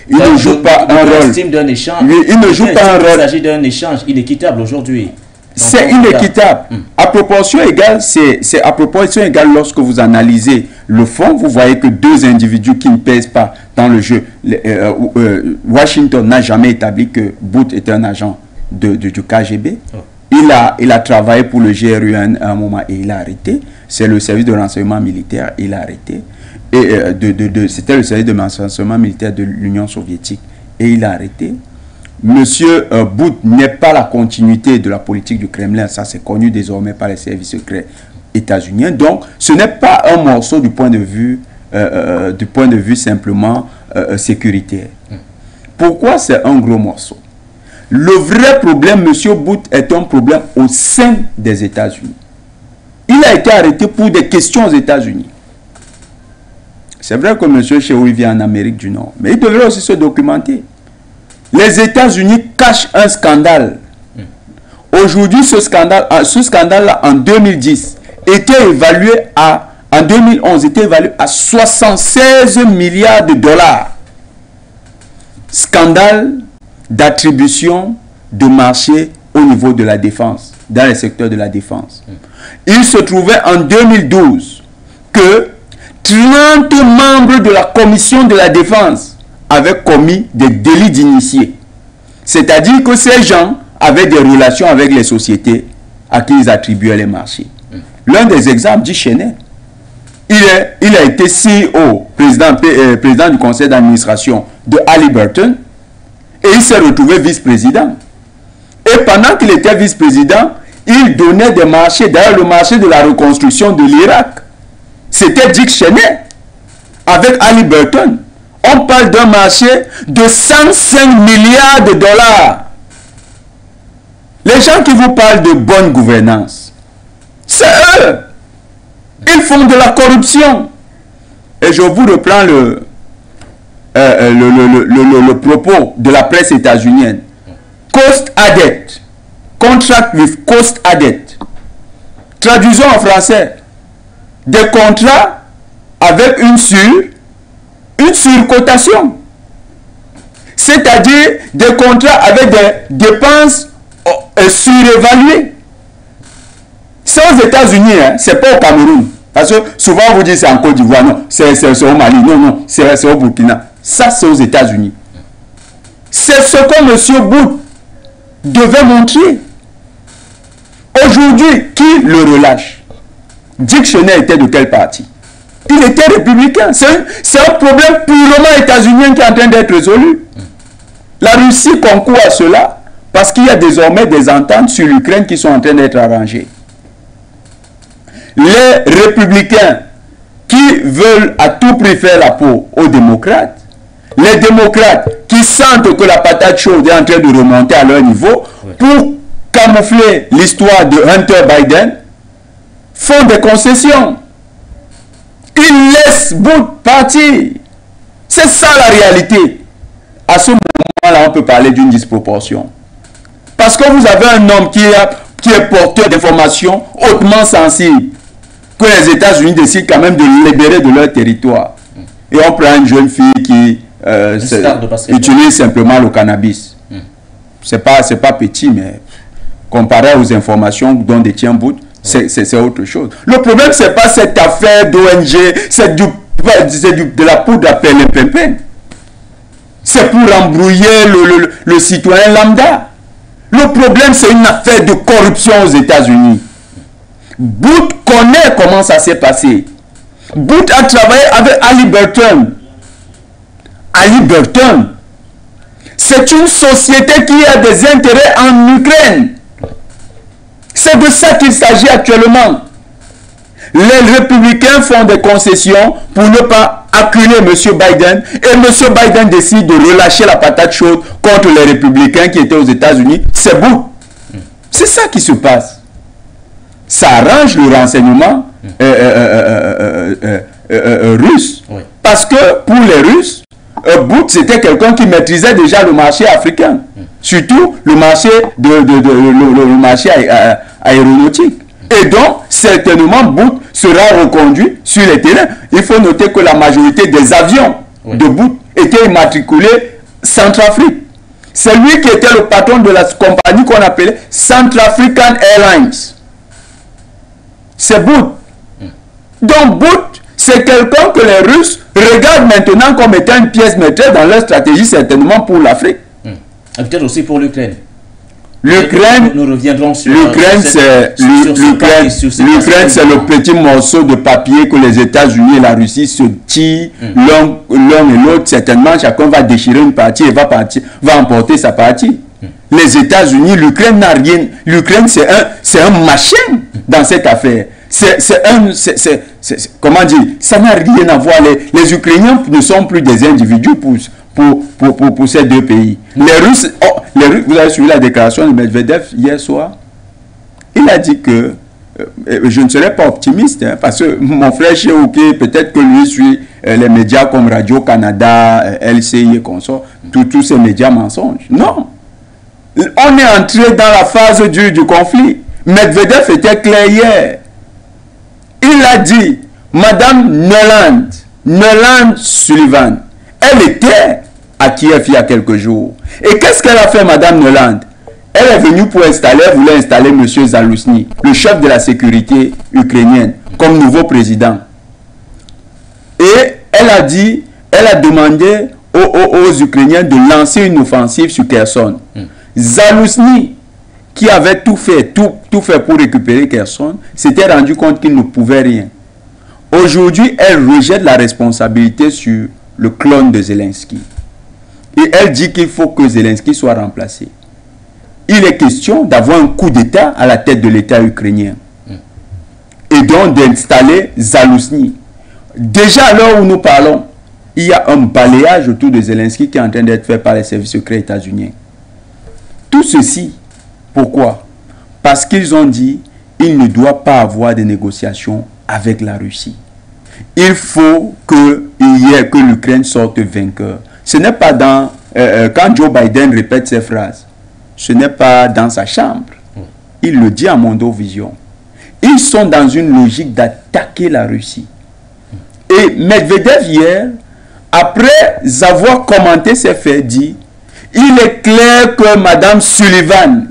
ils ne jouent pas un rôle. Ils ne jouent pas un rôle. Il s'agit d'un échange inéquitable aujourd'hui. C'est inéquitable. À proportion égale, c'est à proportion égale lorsque vous analysez le fond, vous voyez que deux individus qui ne pèsent pas dans le jeu. Washington n'a jamais établi que Bout était un agent du KGB. Il a travaillé pour le GRU à un moment et il a arrêté. C'est le service de renseignement militaire, il a arrêté. C'était le service de renseignement militaire de l'Union soviétique et il a arrêté. Monsieur Bout n'est pas la continuité de la politique du Kremlin, ça c'est connu désormais par les services secrets états-uniens. Donc ce n'est pas un morceau du point de vue simplement sécuritaire. Pourquoi c'est un gros morceau? Le vrai problème, monsieur Bout, est un problème au sein des États-Unis. Il a été arrêté pour des questions aux États-Unis. C'est vrai que M. Cheoui vit en Amérique du Nord, mais il devrait aussi se documenter. Les États-Unis cachent un scandale. Aujourd'hui, ce scandale-là, en 2010, était évalué en 2011, était évalué à 76 milliards de dollars. Scandale d'attribution de marché au niveau de la défense, dans le secteur de la défense. Il se trouvait en 2012 que 30 membres de la commission de la défense avaient commis des délits d'initiés. C'est-à-dire que ces gens avaient des relations avec les sociétés à qui ils attribuaient les marchés. L'un des exemples, Dick Cheney. Il a été CEO, président du conseil d'administration de Halliburton, et il s'est retrouvé vice-président. Et pendant qu'il était vice-président, il donnait des marchés, d'ailleurs le marché de la reconstruction de l'Irak. C'était Dick Cheney, avec Halliburton. On parle d'un marché de 105 milliards de dollars. Les gens qui vous parlent de bonne gouvernance, c'est eux. Ils font de la corruption. Et je vous reprends le propos de la presse états-unienne. Cost added. Contract with cost added. Traduisons en français. Des contrats avec une surcotation. C'est-à-dire des contrats avec des dépenses surévaluées. C'est aux États-Unis, hein, c'est pas au Cameroun. Parce que souvent on vous dit c'est en Côte d'Ivoire, non, c'est au Mali, non, c'est au Burkina. Ça, c'est aux États-Unis. C'est ce que M. Booth devait montrer. Aujourd'hui, qui le relâche? Dick Cheney était de quel parti? Il était républicain. C'est un problème purement états-unien qui est en train d'être résolu. La Russie concourt à cela parce qu'il y a désormais des ententes sur l'Ukraine qui sont en train d'être arrangées. Les républicains qui veulent à tout prix faire la peau aux démocrates, les démocrates qui sentent que la patate chaude est en train de remonter à leur niveau, pour camoufler l'histoire de Hunter Biden, font des concessions. Ils laissent Booth partir. C'est ça la réalité. À ce moment-là, on peut parler d'une disproportion. Parce que vous avez un homme qui est porteur d'informations hautement sensibles, que les États-Unis décident quand même de libérer de leur territoire. Et on prend une jeune fille qui utilise simplement le cannabis. C'est pas petit, mais comparé aux informations dont détient Booth, c'est autre chose. Le problème, c'est pas cette affaire d'ONG, c'est de la poudre à perlimpinpin. C'est pour embrouiller le citoyen lambda. Le problème, c'est une affaire de corruption aux États-Unis. Booth connaît comment ça s'est passé. Booth a travaillé avec Halliburton. Halliburton, c'est une société qui a des intérêts en Ukraine. C'est de ça qu'il s'agit actuellement. Les républicains font des concessions pour ne pas acculer M. Biden, et M. Biden décide de relâcher la patate chaude contre les républicains qui étaient aux États-Unis. C'est bon. C'est ça qui se passe. Ça arrange le renseignement russe. Oui. Parce que pour les Russes, Booth, c'était quelqu'un qui maîtrisait déjà le marché africain. Surtout le marché, le marché aéronautique. Et donc, certainement, Booth sera reconduit sur les terrains. Il faut noter que la majorité des avions de Booth étaient immatriculés Centrafrique. C'est lui qui était le patron de la compagnie qu'on appelait Centrafrican Airlines. C'est Booth. Donc, Booth, c'est quelqu'un que les Russes regardent maintenant comme étant une pièce maîtresse dans leur stratégie, certainement pour l'Afrique. Et peut-être aussi pour l'Ukraine. L'Ukraine, nous reviendrons sur l'Ukraine, c'est le petit morceau de papier que les États-Unis et la Russie se tirent l'un et l'autre. Certainement, chacun va déchirer une partie et va emporter sa partie. Les États-Unis, l'Ukraine n'a rien. L'Ukraine, c'est un machin dans cette affaire. Comment dire, ça n'a rien à voir. Les Ukrainiens ne sont plus des individus pour ces deux pays. Les Russes, vous avez suivi la déclaration de Medvedev hier soir. Il a dit que je ne serais pas optimiste, hein, parce que mon frère Chéouké, peut-être que lui suit les médias comme Radio-Canada, LCI et consorts, tous ces médias mensonges. Non. On est entré dans la phase dure du conflit. Medvedev était clair hier. Il a dit, Madame Nuland Sullivan, elle était à Kiev il y a quelques jours. Et qu'est-ce qu'elle a fait, Madame Nuland? Elle est venue pour elle voulait installer M. Zalouzny, le chef de la sécurité ukrainienne, comme nouveau président. Et elle a dit, elle a demandé aux Ukrainiens de lancer une offensive sur Kherson. Zalouzny, qui avait tout fait pour récupérer Kherson, s'était rendu compte qu'il ne pouvait rien. Aujourd'hui, elle rejette la responsabilité sur le clone de Zelensky. Et elle dit qu'il faut que Zelensky soit remplacé. Il est question d'avoir un coup d'État à la tête de l'État ukrainien. Et donc d'installer Zalouzny. Déjà à l'heure où nous parlons, il y a un balayage autour de Zelensky qui est en train d'être fait par les services secrets états-uniens. Tout ceci, pourquoi? Parce qu'ils ont dit qu'il ne doit pas avoir de négociations avec la Russie. Il faut que l'Ukraine sorte vainqueur. Ce n'est pas dans... quand Joe Biden répète ces phrases, ce n'est pas dans sa chambre. Il le dit à Mondovision. Ils sont dans une logique d'attaquer la Russie. Et Medvedev hier, après avoir commenté ces faits, dit, il est clair que Madame Sullivan,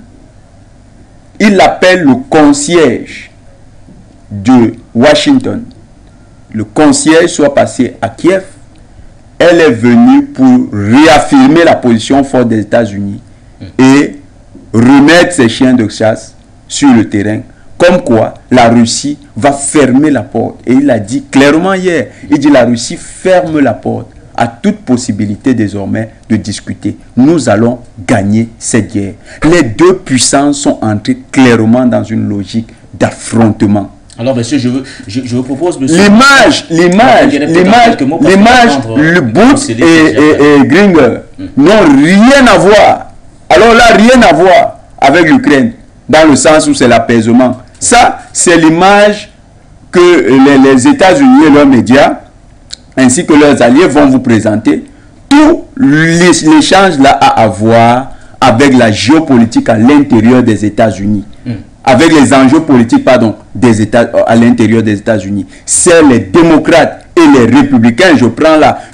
il l'appelle le concierge de Washington. Le concierge soit passé à Kiev. Elle est venue pour réaffirmer la position forte des États-Unis et remettre ses chiens de chasse sur le terrain. Comme quoi, la Russie va fermer la porte. Et il a dit clairement hier, il dit la Russie ferme la porte à toute possibilité désormais de discuter. Nous allons gagner cette guerre. Les deux puissances sont entrées clairement dans une logique d'affrontement. Alors, monsieur, je vous propose, monsieur... L'image, le Boot et Gringer n'ont rien à voir. Alors là, rien à voir avec l'Ukraine, dans le sens où c'est l'apaisement. Ça, c'est l'image que les États-Unis et leurs médias, ainsi que leurs alliés, vont vous présenter. Tout l'échange là a à voir avec la géopolitique à l'intérieur des États-Unis. Avec les enjeux politiques, des États, à l'intérieur des États-Unis. C'est les démocrates et les républicains.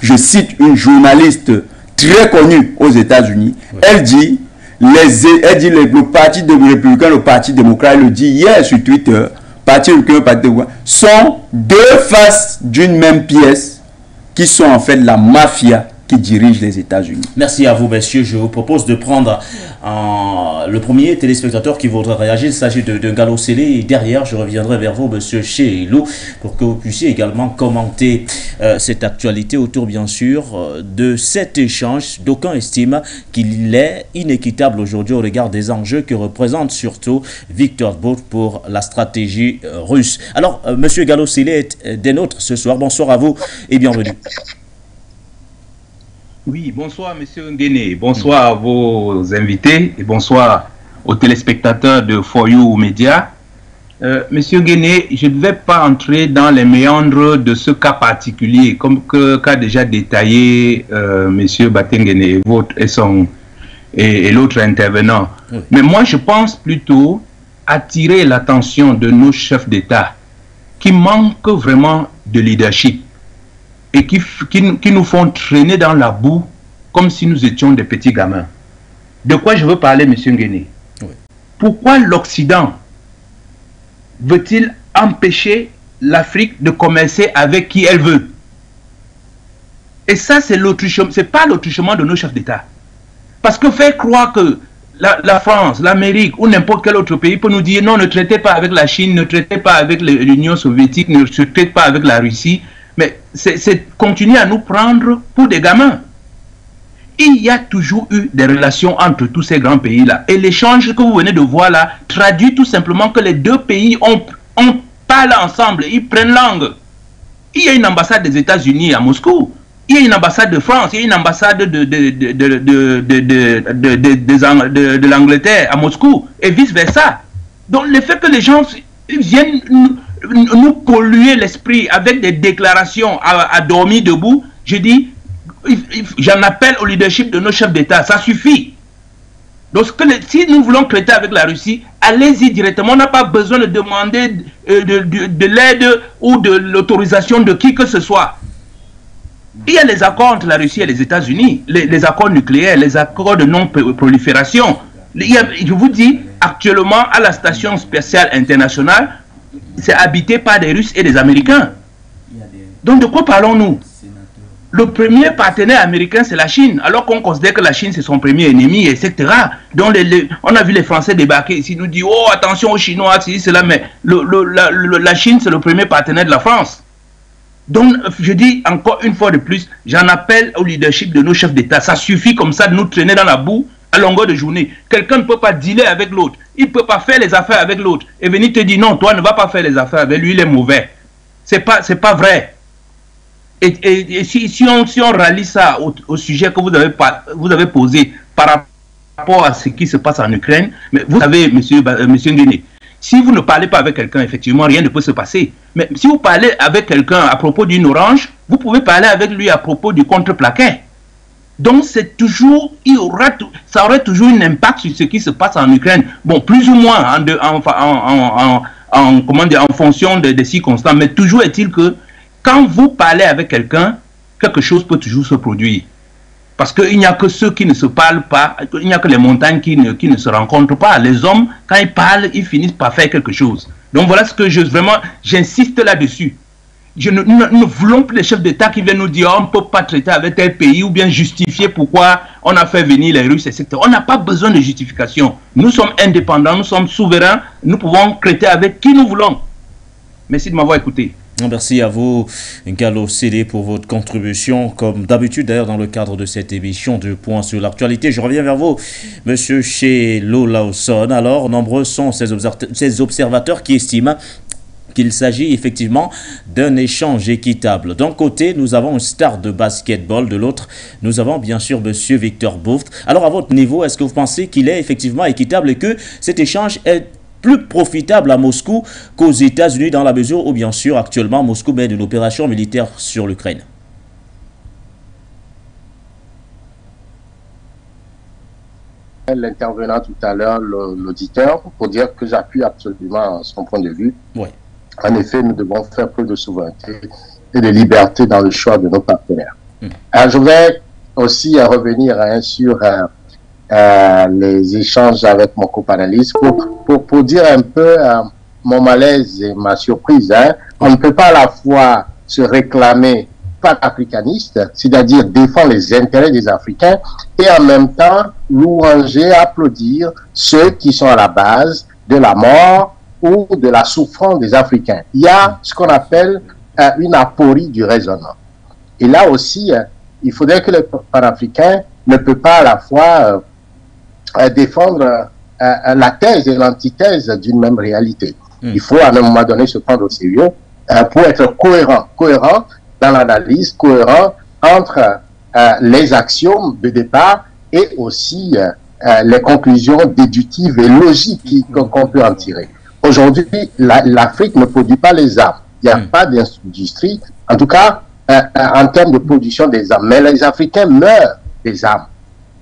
Je cite une journaliste très connue aux États-Unis. Elle dit, le parti républicain, le parti démocrate, elle le dit hier sur Twitter, parti républicain, parti démocrate, sont deux faces d'une même pièce qui sont en fait la mafia qui dirige les États-Unis. Merci à vous, messieurs. Je vous propose de prendre le premier téléspectateur qui voudra réagir. Il s'agit de Gallo Sélé. Et derrière, je reviendrai vers vous, monsieur Chéilou, pour que vous puissiez également commenter cette actualité autour, bien sûr, de cet échange. D'aucuns estiment qu'il est inéquitable aujourd'hui au regard des enjeux que représente surtout Victor Bout pour la stratégie russe. Alors, monsieur Gallo Sélé est des nôtres ce soir. Bonsoir à vous et bienvenue. Oui, bonsoir Monsieur Nguéné, bonsoir à vos invités et bonsoir aux téléspectateurs de For You Media. Monsieur Nguéné, je ne vais pas entrer dans les méandres de ce cas particulier, comme qu'a déjà détaillé Monsieur Batengene et l'autre intervenant. Oui. Mais moi, je pense plutôt attirer l'attention de nos chefs d'État qui manquent vraiment de leadership et qui nous font traîner dans la boue comme si nous étions des petits gamins. De quoi je veux parler, M. Nguéné? Oui. Pourquoi l'Occident veut-il empêcher l'Afrique de commercer avec qui elle veut? Et ça, c'est pas l'autruchement de nos chefs d'État. Parce que faire croire que la France, l'Amérique ou n'importe quel autre pays peut nous dire non, ne traitez pas avec la Chine, ne traitez pas avec l'Union soviétique, ne traitez pas avec la Russie, mais c'est continuer à nous prendre pour des gamins. Il y a toujours eu des relations entre tous ces grands pays-là. Et l'échange que vous venez de voir là traduit tout simplement que les deux pays parlent ensemble, ils prennent langue. Il y a une ambassade des États-Unis à Moscou. Il y a une ambassade de France, il y a une ambassade de l'Angleterre à Moscou, et vice-versa. Donc le fait que les gens ils viennent nous polluer l'esprit avec des déclarations à dormir debout. Je dis, j'en appelle au leadership de nos chefs d'État, ça suffit. Donc, si nous voulons traiter avec la Russie, allez-y directement. On n'a pas besoin de demander de l'aide ou de l'autorisation de qui que ce soit. Il y a les accords entre la Russie et les États-Unis, les accords nucléaires, les accords de non-prolifération. Je vous dis, actuellement, à la station spatiale internationale, c'est habité par des Russes et des Américains. Donc, de quoi parlons-nous? Le premier partenaire américain, c'est la Chine, alors qu'on considère que la Chine, c'est son premier ennemi, etc. Donc, on a vu les Français débarquer ici, nous dire, oh, attention aux Chinois, c'est cela, mais la Chine, c'est le premier partenaire de la France. Donc, je dis encore une fois de plus, j'en appelle au leadership de nos chefs d'État. Ça suffit comme ça de nous traîner dans la boue à longueur de journée. Quelqu'un ne peut pas dealer avec l'autre. Il ne peut pas faire les affaires avec l'autre. Et venir te dire, non, toi ne vas pas faire les affaires avec lui, il est mauvais. C'est pas vrai. Et si on rallie ça au sujet que vous avez posé par rapport à ce qui se passe en Ukraine, mais vous savez, monsieur Nguéné, si vous ne parlez pas avec quelqu'un, effectivement, rien ne peut se passer. Mais si vous parlez avec quelqu'un à propos d'une orange, vous pouvez parler avec lui à propos du contreplaqué. Donc, c'est toujours, ça aurait toujours un impact sur ce qui se passe en Ukraine. Bon, plus ou moins en fonction des circonstances. Mais toujours est-il que quand vous parlez avec quelqu'un, quelque chose peut toujours se produire. Parce qu'il n'y a que ceux qui ne se parlent pas, il n'y a que les montagnes qui ne se rencontrent pas. Les hommes, quand ils parlent, ils finissent par faire quelque chose. Donc voilà ce que j'insiste là-dessus. Nous ne voulons plus les chefs d'État qui viennent nous dire on ne peut pas traiter avec tel pays ou bien justifier pourquoi on a fait venir les Russes, etc. On n'a pas besoin de justification. Nous sommes indépendants, nous sommes souverains, nous pouvons traiter avec qui nous voulons. Merci de m'avoir écouté. Merci à vous, Gallo Cédé, pour votre contribution, comme d'habitude d'ailleurs dans le cadre de cette émission de Point sur l'actualité. Je reviens vers vous, Monsieur Chello Lawson. Alors, nombreux sont ces observateurs qui estiment qu'il s'agit effectivement d'un échange équitable. D'un côté, nous avons une star de basketball, de l'autre, nous avons bien sûr Monsieur Victor Bouft. Alors, à votre niveau, est-ce que vous pensez qu'il est effectivement équitable et que cet échange est plus profitable à Moscou qu'aux États-Unis dans la mesure où, bien sûr, actuellement, Moscou mène une opération militaire sur l'Ukraine? L'intervenant tout à l'heure, l'auditeur, pour dire que j'appuie absolument son point de vue. Oui. En effet, nous devons faire preuve de souveraineté et de liberté dans le choix de nos partenaires. Alors, je voudrais aussi revenir sur les échanges avec mon copanéliste pour dire un peu mon malaise et ma surprise. On ne peut pas à la fois se réclamer panafricaniste, c'est-à-dire défendre les intérêts des Africains, et en même temps louanger, applaudir ceux qui sont à la base de la mort ou de la souffrance des Africains. Il y a ce qu'on appelle une aporie du raisonnement. Et là aussi, il faudrait que le panafricain ne peut pas à la fois défendre la thèse et l'antithèse d'une même réalité. Il faut à un moment donné se prendre au sérieux pour être cohérent dans l'analyse, cohérent entre les axiomes de départ et aussi les conclusions déductives et logiques qu'on peut en tirer. Aujourd'hui, l'Afrique ne produit pas les armes. Il n'y a pas d'industrie, en tout cas en termes de production des armes. Mais les Africains meurent des armes.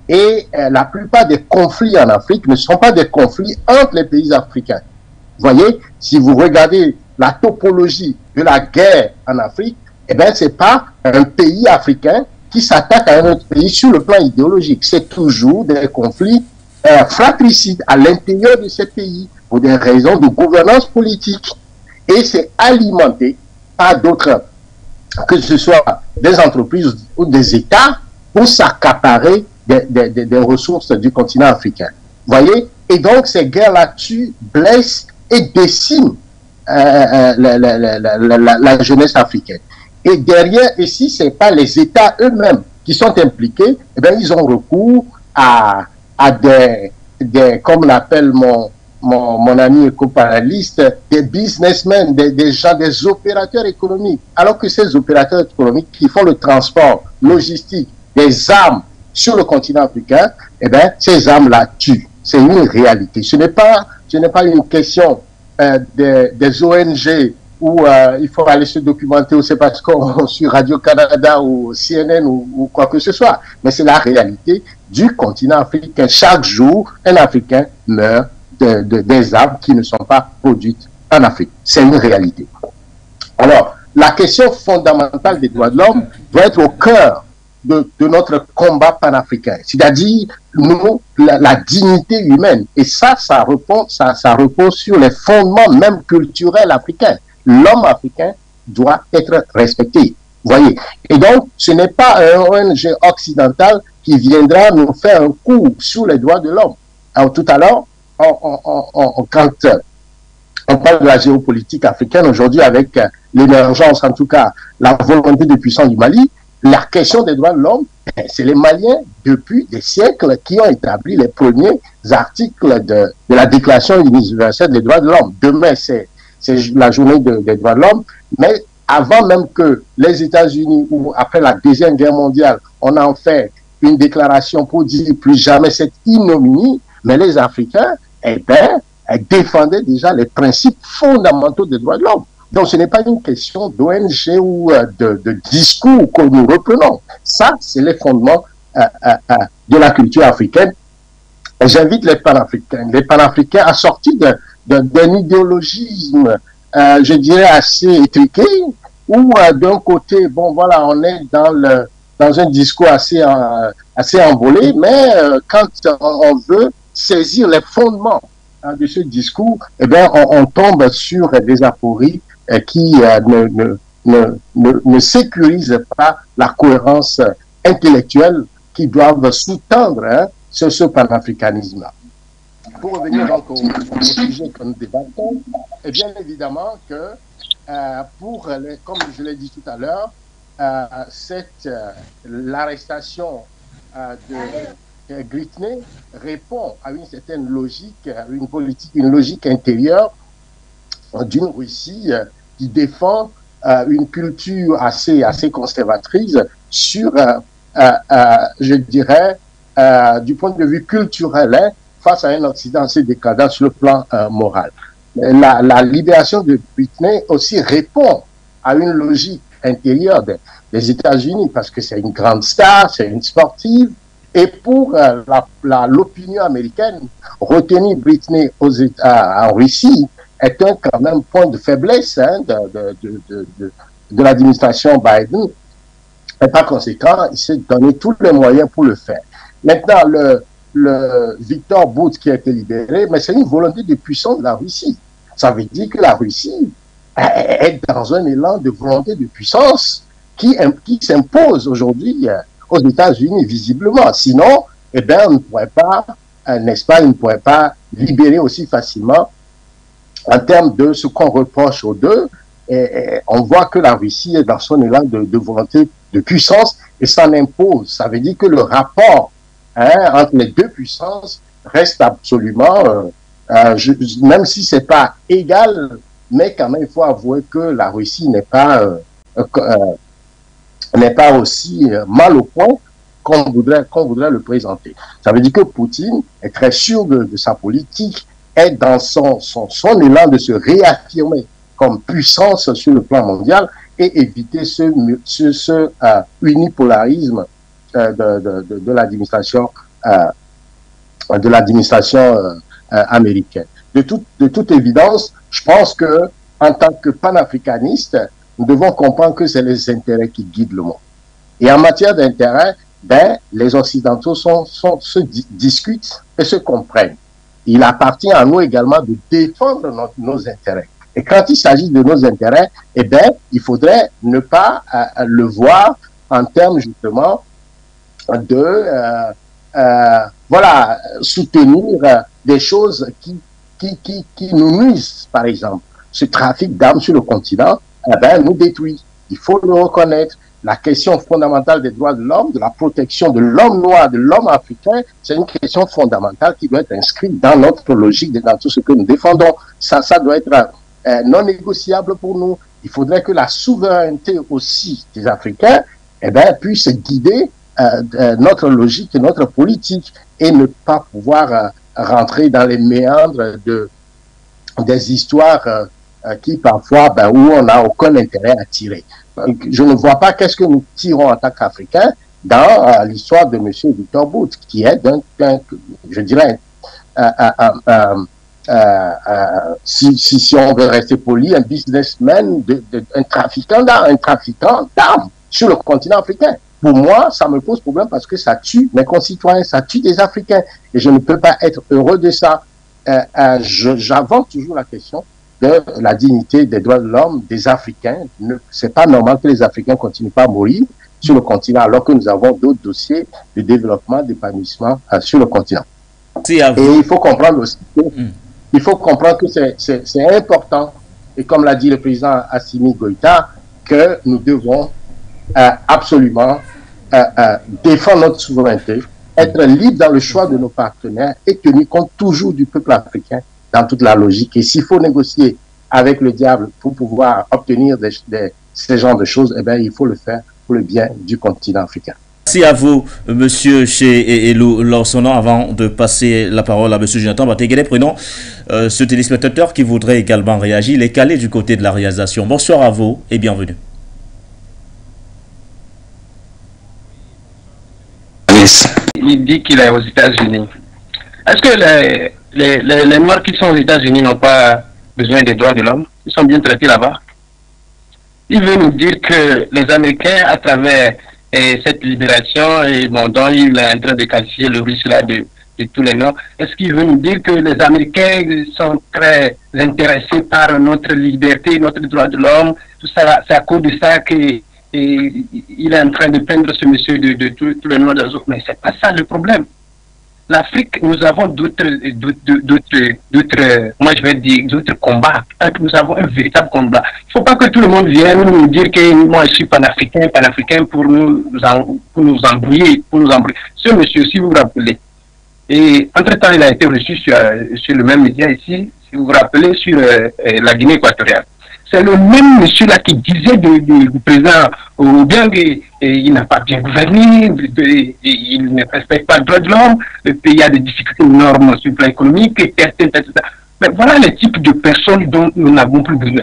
Et la plupart des conflits en Afrique ne sont pas des conflits entre les pays africains. Vous voyez, si vous regardez la topologie de la guerre en Afrique, eh bien, c'est pas un pays africain qui s'attaque à un autre pays sur le plan idéologique. C'est toujours des conflits fratricides à l'intérieur de ces pays pour des raisons de gouvernance politique. Et c'est alimenté par d'autres, que ce soit des entreprises ou des États, pour s'accaparer des ressources du continent africain. Vous voyez? Et donc, ces guerres-là tuent, blessent et déciment la jeunesse africaine. Et derrière, et si ce n'est pas les États eux-mêmes qui sont impliqués, eh bien, ils ont recours à des comme l'appelle mon ami éco-paraliste, des businessmen, des gens, des opérateurs économiques. Alors que ces opérateurs économiques qui font le transport, logistique, des armes sur le continent africain, eh bien, ces armes-là tuent. C'est une réalité. Ce n'est pas une question des ONG où il faut aller se documenter, ou c'est parce qu'on sur Radio-Canada ou CNN ou quoi que ce soit. Mais c'est la réalité du continent africain. Chaque jour, un Africain meurt des arbres qui ne sont pas produites en Afrique. C'est une réalité. Alors, la question fondamentale des droits de l'homme doit être au cœur de notre combat panafricain, c'est-à-dire la dignité humaine. Et ça repose sur les fondements même culturels africains. L'homme africain doit être respecté. Voyez. Et donc, ce n'est pas un ONG occidental qui viendra nous faire un coup sur les droits de l'homme. Alors, tout à l'heure, quand on parle de la géopolitique africaine aujourd'hui avec l'émergence, en tout cas, la volonté de puissance du Mali, la question des droits de l'homme, c'est les Maliens, depuis des siècles, qui ont établi les premiers articles de la Déclaration universelle des droits de l'homme. Demain, c'est la journée des droits de l'homme, mais avant même que les États-Unis, ou après la Deuxième Guerre mondiale, on en fait une déclaration pour dire plus jamais cette ignominie, mais les Africains, défendaient déjà les principes fondamentaux des droits de l'homme. Donc, ce n'est pas une question d'ONG ou de discours que nous reprenons. Ça, c'est les fondements de la culture africaine. J'invite les Panafricains à sortir d'un idéologisme, je dirais, assez étriqué, où d'un côté, bon, voilà, on est dans un discours assez envolé, mais quand on veut saisir les fondements de ce discours, eh bien, on tombe sur des apories qui ne sécurisent pas la cohérence intellectuelle qui doivent sous-tendre ce panafricanisme-là. Pour revenir donc au sujet que nous débattons, et bien évidemment que comme je l'ai dit tout à l'heure, l'arrestation de Gritney répond à une certaine logique, une logique intérieure d'une Russie qui défend une culture assez conservatrice sur, je dirais, du point de vue culturel, face à un Occident assez décadent sur le plan moral. La libération de Britney aussi répond à une logique intérieure des États-Unis, parce que c'est une grande star, c'est une sportive, et pour l'opinion américaine, retenir Britney en Russie est quand même point de faiblesse de l'administration Biden. Et par conséquent, il s'est donné tous les moyens pour le faire. Maintenant, le Victor Bout qui a été libéré, mais c'est une volonté de puissance de la Russie. Ça veut dire que la Russie est dans un élan de volonté de puissance qui s'impose aujourd'hui aux États-Unis, visiblement. Sinon, eh bien, on ne pourrait pas, n'est-ce pas, ils ne pourraient pas libérer aussi facilement en termes de ce qu'on reproche aux deux. Et on voit que la Russie est dans son élan de volonté de puissance et s'en impose. Ça veut dire que le rapport entre les deux puissances reste absolument, même si c'est pas égal, mais quand même il faut avouer que la Russie n'est pas aussi mal au point qu'on voudrait le présenter. Ça veut dire que Poutine est très sûr de sa politique, est dans son élan de se réaffirmer comme puissance sur le plan mondial et éviter ce unipolarisme de l'administration américaine. De toute évidence, je pense que en tant que panafricaniste, nous devons comprendre que c'est les intérêts qui guident le monde. Et en matière d'intérêts, les Occidentaux se discutent et se comprennent. Il appartient à nous également de défendre nos intérêts. Et quand il s'agit de nos intérêts, eh bien, il faudrait ne pas le voir en termes justement de soutenir des choses qui nous nuisent, par exemple. Ce trafic d'armes sur le continent, nous détruit. Il faut le reconnaître. La question fondamentale des droits de l'homme, de la protection de l'homme noir, de l'homme africain, c'est une question fondamentale qui doit être inscrite dans notre logique, dans tout ce que nous défendons. Ça doit être non négociable pour nous. Il faudrait que la souveraineté aussi des Africains puisse guider notre logique et notre politique et ne pas pouvoir rentrer dans les méandres des histoires qui parfois, où on n'a aucun intérêt à tirer. Je ne vois pas qu'est-ce que nous tirons en tant qu'Africains dans l'histoire de M. Victor Bout, qui est je dirais, si on veut rester poli, un businessman, un trafiquant d'armes sur le continent africain. Pour moi, ça me pose problème parce que ça tue mes concitoyens, ça tue des Africains. Et je ne peux pas être heureux de ça. J'avance toujours la question de la dignité des droits de l'homme des Africains. C'est pas normal que les Africains continuent pas à mourir sur le continent alors que nous avons d'autres dossiers de développement, d'épanouissement sur le continent. Et il faut comprendre aussi que c'est important, et comme l'a dit le président Assimi Goïta, que nous devons absolument défendre notre souveraineté, être libre dans le choix de nos partenaires et tenir compte toujours du peuple africain dans toute la logique. Et s'il faut négocier avec le diable pour pouvoir obtenir ces genres de choses, eh bien, il faut le faire pour le bien du continent africain. Merci à vous, monsieur Chez Elou Lorsonon. Avant de passer la parole à monsieur Jonathan Batéguélé, prenons ce téléspectateur qui voudrait également réagir. Il est calé du côté de la réalisation. Bonsoir à vous et bienvenue. Il dit qu'il est aux États-Unis. Est-ce que les Noirs qui sont aux États-Unis n'ont pas besoin des droits de l'homme? Ils sont bien traités là-bas. Il veut nous dire que les Américains, à travers cette libération, et bon, dont il est en train de qualifier le russe là de tous les Noirs, est-ce qu'il veut nous dire que les Américains sont très intéressés par notre liberté, notre droit de l'homme? Tout ça, c'est à cause de ça qu'il est en train de prendre ce monsieur de tous les Noirs des autres. Mais c'est pas ça le problème. L'Afrique, nous avons d'autres, moi je vais dire, d'autres combats. Nous avons un véritable combat. Il ne faut pas que tout le monde vienne nous dire que moi je suis panafricain pour nous embrouiller, Ce monsieur, si vous vous rappelez, et entre-temps il a été reçu sur le même média ici, si vous vous rappelez, sur la Guinée équatoriale. C'est le même monsieur-là qui disait du président Obiang il n'a pas bien gouverné, il ne respecte pas le droit de l'homme, le pays a des difficultés énormes sur le plan économique, etc. Mais voilà les types de personnes dont nous n'avons plus besoin.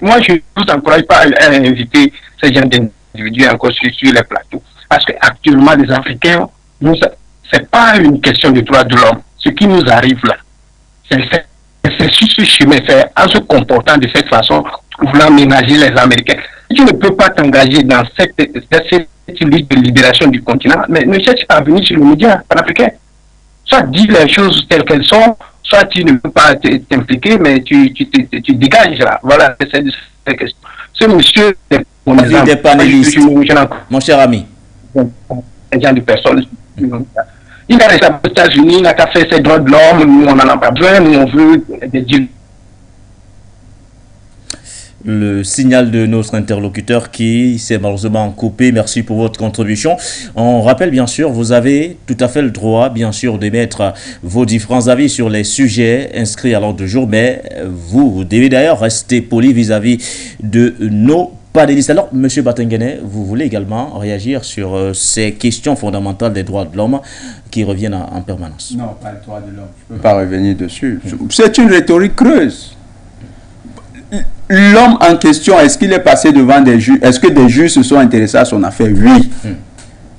Moi, je ne vous encourage pas à inviter ces gens d'individus encore sur les plateaux. Parce qu'actuellement, les Africains, ce n'est pas une question de droit de l'homme. Ce qui nous arrive là, c'est sur ce chemin, c'est en se comportant de cette façon, voulant ménager les Américains. Tu ne peux pas t'engager dans cette lutte de libération du continent, mais ne cherche pas à venir sur le média panafricain. Soit dis les choses telles qu'elles sont, soit tu ne peux pas t'impliquer, mais tu dégages là. Voilà, c'est la question. Ce monsieur, des panélistes, mon cher ami. Un genre de personnes. Il a resté aux États-Unis, il n'a qu'à faire ses droits de l'homme, nous on n'en a pas besoin, nous on veut des deals. Le signal de notre interlocuteur qui s'est malheureusement coupé. Merci pour votre contribution. On rappelle bien sûr, vous avez tout à fait le droit bien sûr d'émettre vos différents avis sur les sujets inscrits à l'ordre du jour, mais vous devez d'ailleurs rester poli vis-à-vis de nos panélistes. Alors, M. Batéguélé, vous voulez également réagir sur ces questions fondamentales des droits de l'homme qui reviennent en permanence? Non, pas les droits de l'homme. Je ne peux pas revenir dessus. C'est une rhétorique creuse. L'homme en question, est-ce qu'il est passé devant des juges? Est-ce que des juges se sont intéressés à son affaire? Oui.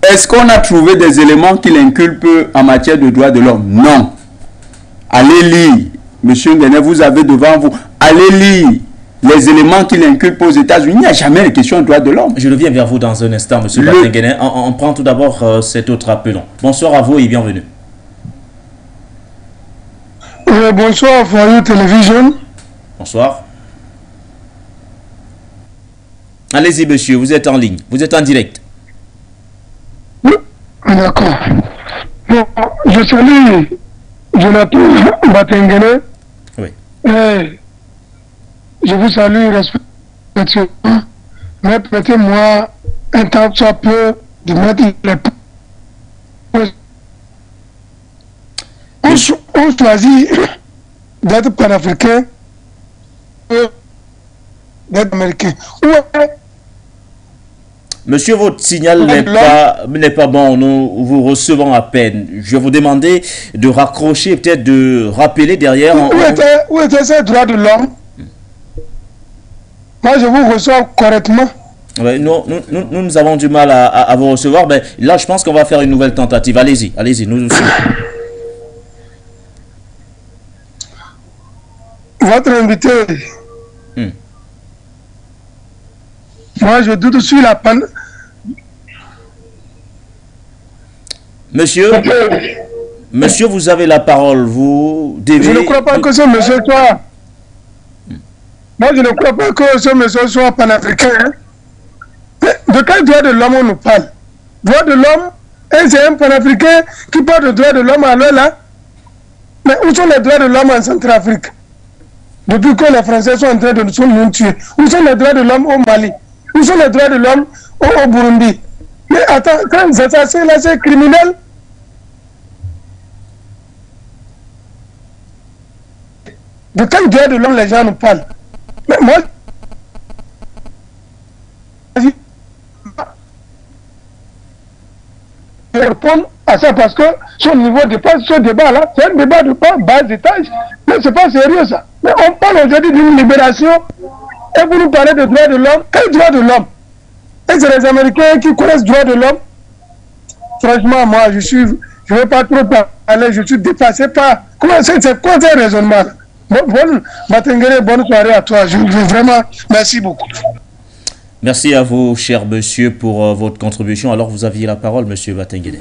Est-ce qu'on a trouvé des éléments qui l'inculpent en matière de droits de l'homme? Non. Allez lire. Monsieur Nguéné, vous avez devant vous. Allez lire les éléments qui l'inculpent aux États-Unis. Il n'y a jamais de question de droits de l'homme. Je reviens vers vous dans un instant, monsieur Batéguélé. On prend tout d'abord cet autre appel. Bonsoir à vous et bienvenue. Bonsoir, Foyer Télévision. Bonsoir. Allez-y, monsieur, vous êtes en ligne, vous êtes en direct. Oui, d'accord. Bon, je salue Jonathan Batéguélé. Oui. Je vous salue respectueusement, mais permettez-moi un temps soit peu de mettre les on choisit d'être panafricain, d'être américain. Monsieur, votre signal n'est pas bon. Nous vous recevons à peine. Je vais vous demander de raccrocher, peut-être de rappeler derrière. Où était ce droit de l'homme? Moi, je vous reçois correctement. Ouais, nous avons du mal à vous recevoir. Mais là, je pense qu'on va faire une nouvelle tentative. Allez-y, nous aussi. Votre invité, moi je doute sur la panne. Monsieur, vous avez la parole. Vous devez... Je ne crois pas que ce monsieur soit... Moi je ne crois pas que ce monsieur soit panafricain. Hein. De quel droit de l'homme on nous parle? Droit de l'homme, et c'est un panafricain qui parle de droit de l'homme alors là. Mais où sont les droits de l'homme en Centrafrique? Depuis que les Français sont en train de nous tuer. Où sont les droits de l'homme au Mali? Où sont les droits de l'homme au Burundi? Mais attends, quand c'est là, c'est criminel. De quel droit de l'homme les gens nous parlent? Mais moi, je réponds à ça parce que son niveau dépasse ce débat-là. C'est un débat de bas étage. Mais c'est pas sérieux ça. Mais on parle aujourd'hui d'une libération et vous nous parlez de droits de l'homme. Quel droit de l'homme? Et c'est les Américains qui connaissent droit de l'homme. Franchement, moi, je ne vais pas trop parler, je suis dépassé par... C'est quoi ce raisonnement? Bonne soirée à toi. Je veux vraiment... Merci beaucoup. Merci à vous, cher monsieur, pour votre contribution. Alors, vous aviez la parole, monsieur Batengene.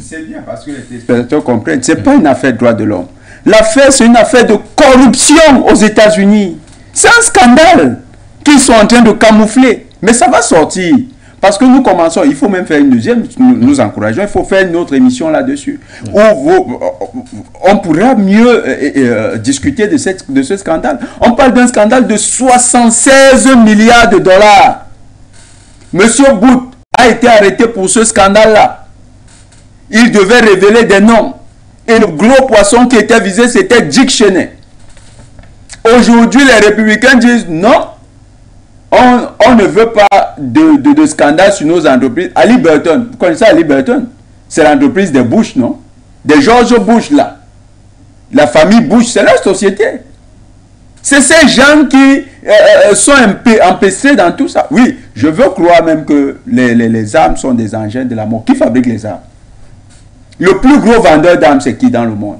C'est bien parce que les téléspectateurs comprennent. Ce n'est pas une affaire de droits de l'homme. L'affaire, c'est une affaire de corruption aux États-Unis. C'est un scandale qu'ils sont en train de camoufler. Mais ça va sortir. Parce que nous commençons, il faut même faire une deuxième, nous encourageons, il faut faire une autre émission là-dessus. Où on pourra mieux discuter de ce scandale. On parle d'un scandale de 76 milliards de dollars. Monsieur Booth a été arrêté pour ce scandale-là. Il devait révéler des noms. Et le gros poisson qui était visé, c'était Dick Cheney. Aujourd'hui, les républicains disent non, on ne veut pas de scandale sur nos entreprises. Ali Burton, vous connaissez Ali Burton? C'est l'entreprise des Bush, non? Des George Bush, là. La famille Bush, c'est leur société. C'est ces gens qui sont empêtrés dans tout ça. Oui, je veux croire même que les armes sont des engins de la mort. Qui fabrique les armes? Le plus gros vendeur d'armes, c'est qui dans le monde?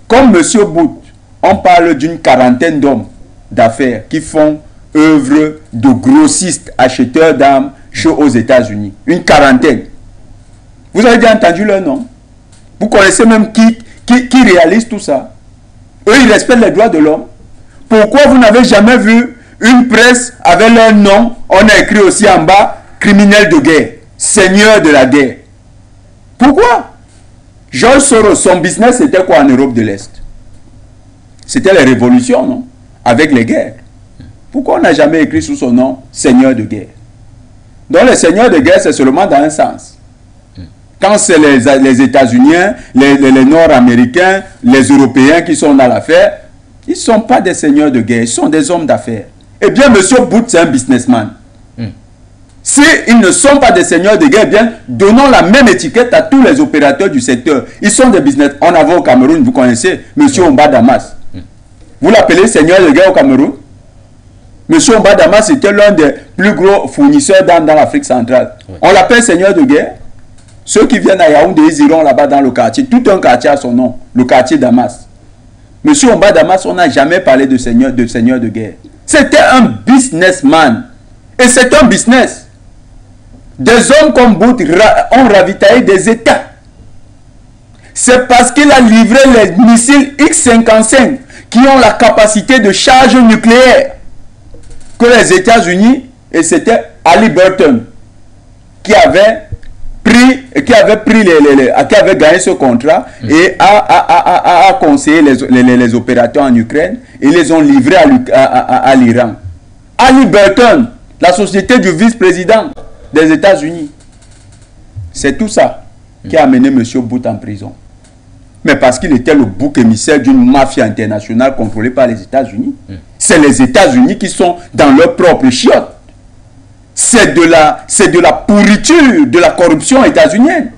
Comme M. Booth, on parle d'une quarantaine d'hommes d'affaires qui font œuvre de grossistes acheteurs d'armes aux États-Unis. Une quarantaine. Vous avez déjà entendu leur nom? Vous connaissez même qui réalise tout ça? Eux, ils respectent les droits de l'homme. Pourquoi vous n'avez jamais vu une presse avec leur nom? On a écrit aussi en bas, criminel de guerre, seigneur de la guerre. Pourquoi? George Soros, son business, c'était quoi en Europe de l'Est? C'était les révolutions, non? Avec les guerres. Pourquoi on n'a jamais écrit sous son nom seigneur de guerre? Donc les seigneurs de guerre, c'est seulement dans un sens. Quand c'est les États-Unis, les Nord-Américains, les Européens qui sont dans l'affaire, ils ne sont pas des seigneurs de guerre, ils sont des hommes d'affaires. Eh bien, M. Booth, c'est un businessman. S'ils ne sont pas des seigneurs de guerre, eh bien, donnons la même étiquette à tous les opérateurs du secteur. Ils sont des business. On avait au Cameroun, vous connaissez, M. Omba Damas. Vous l'appelez seigneur de guerre au Cameroun? M. Omba Damas était l'un des plus gros fournisseurs d'armes dans l'Afrique centrale. On l'appelle seigneur de guerre. Ceux qui viennent à Yaoundé, ils iront là-bas dans le quartier. Tout un quartier a son nom, le quartier Damas. M. Omba Damas, on n'a jamais parlé de seigneur de guerre. C'était un businessman. Et c'est un business. Des hommes comme Booth ont ravitaillé des États. C'est parce qu'il a livré les missiles X-55 qui ont la capacité de charge nucléaire que les États-Unis, et c'était Ali Burton qui avait gagné ce contrat et a conseillé les opérateurs en Ukraine et les ont livrés à l'Iran. Ali Burton, la société du vice-président des États-Unis. C'est tout ça qui a amené M. Booth en prison. Mais parce qu'il était le bouc émissaire d'une mafia internationale contrôlée par les États-Unis. C'est les États-Unis qui sont dans leur propre chiotte. C'est de la pourriture de la corruption états-unienne.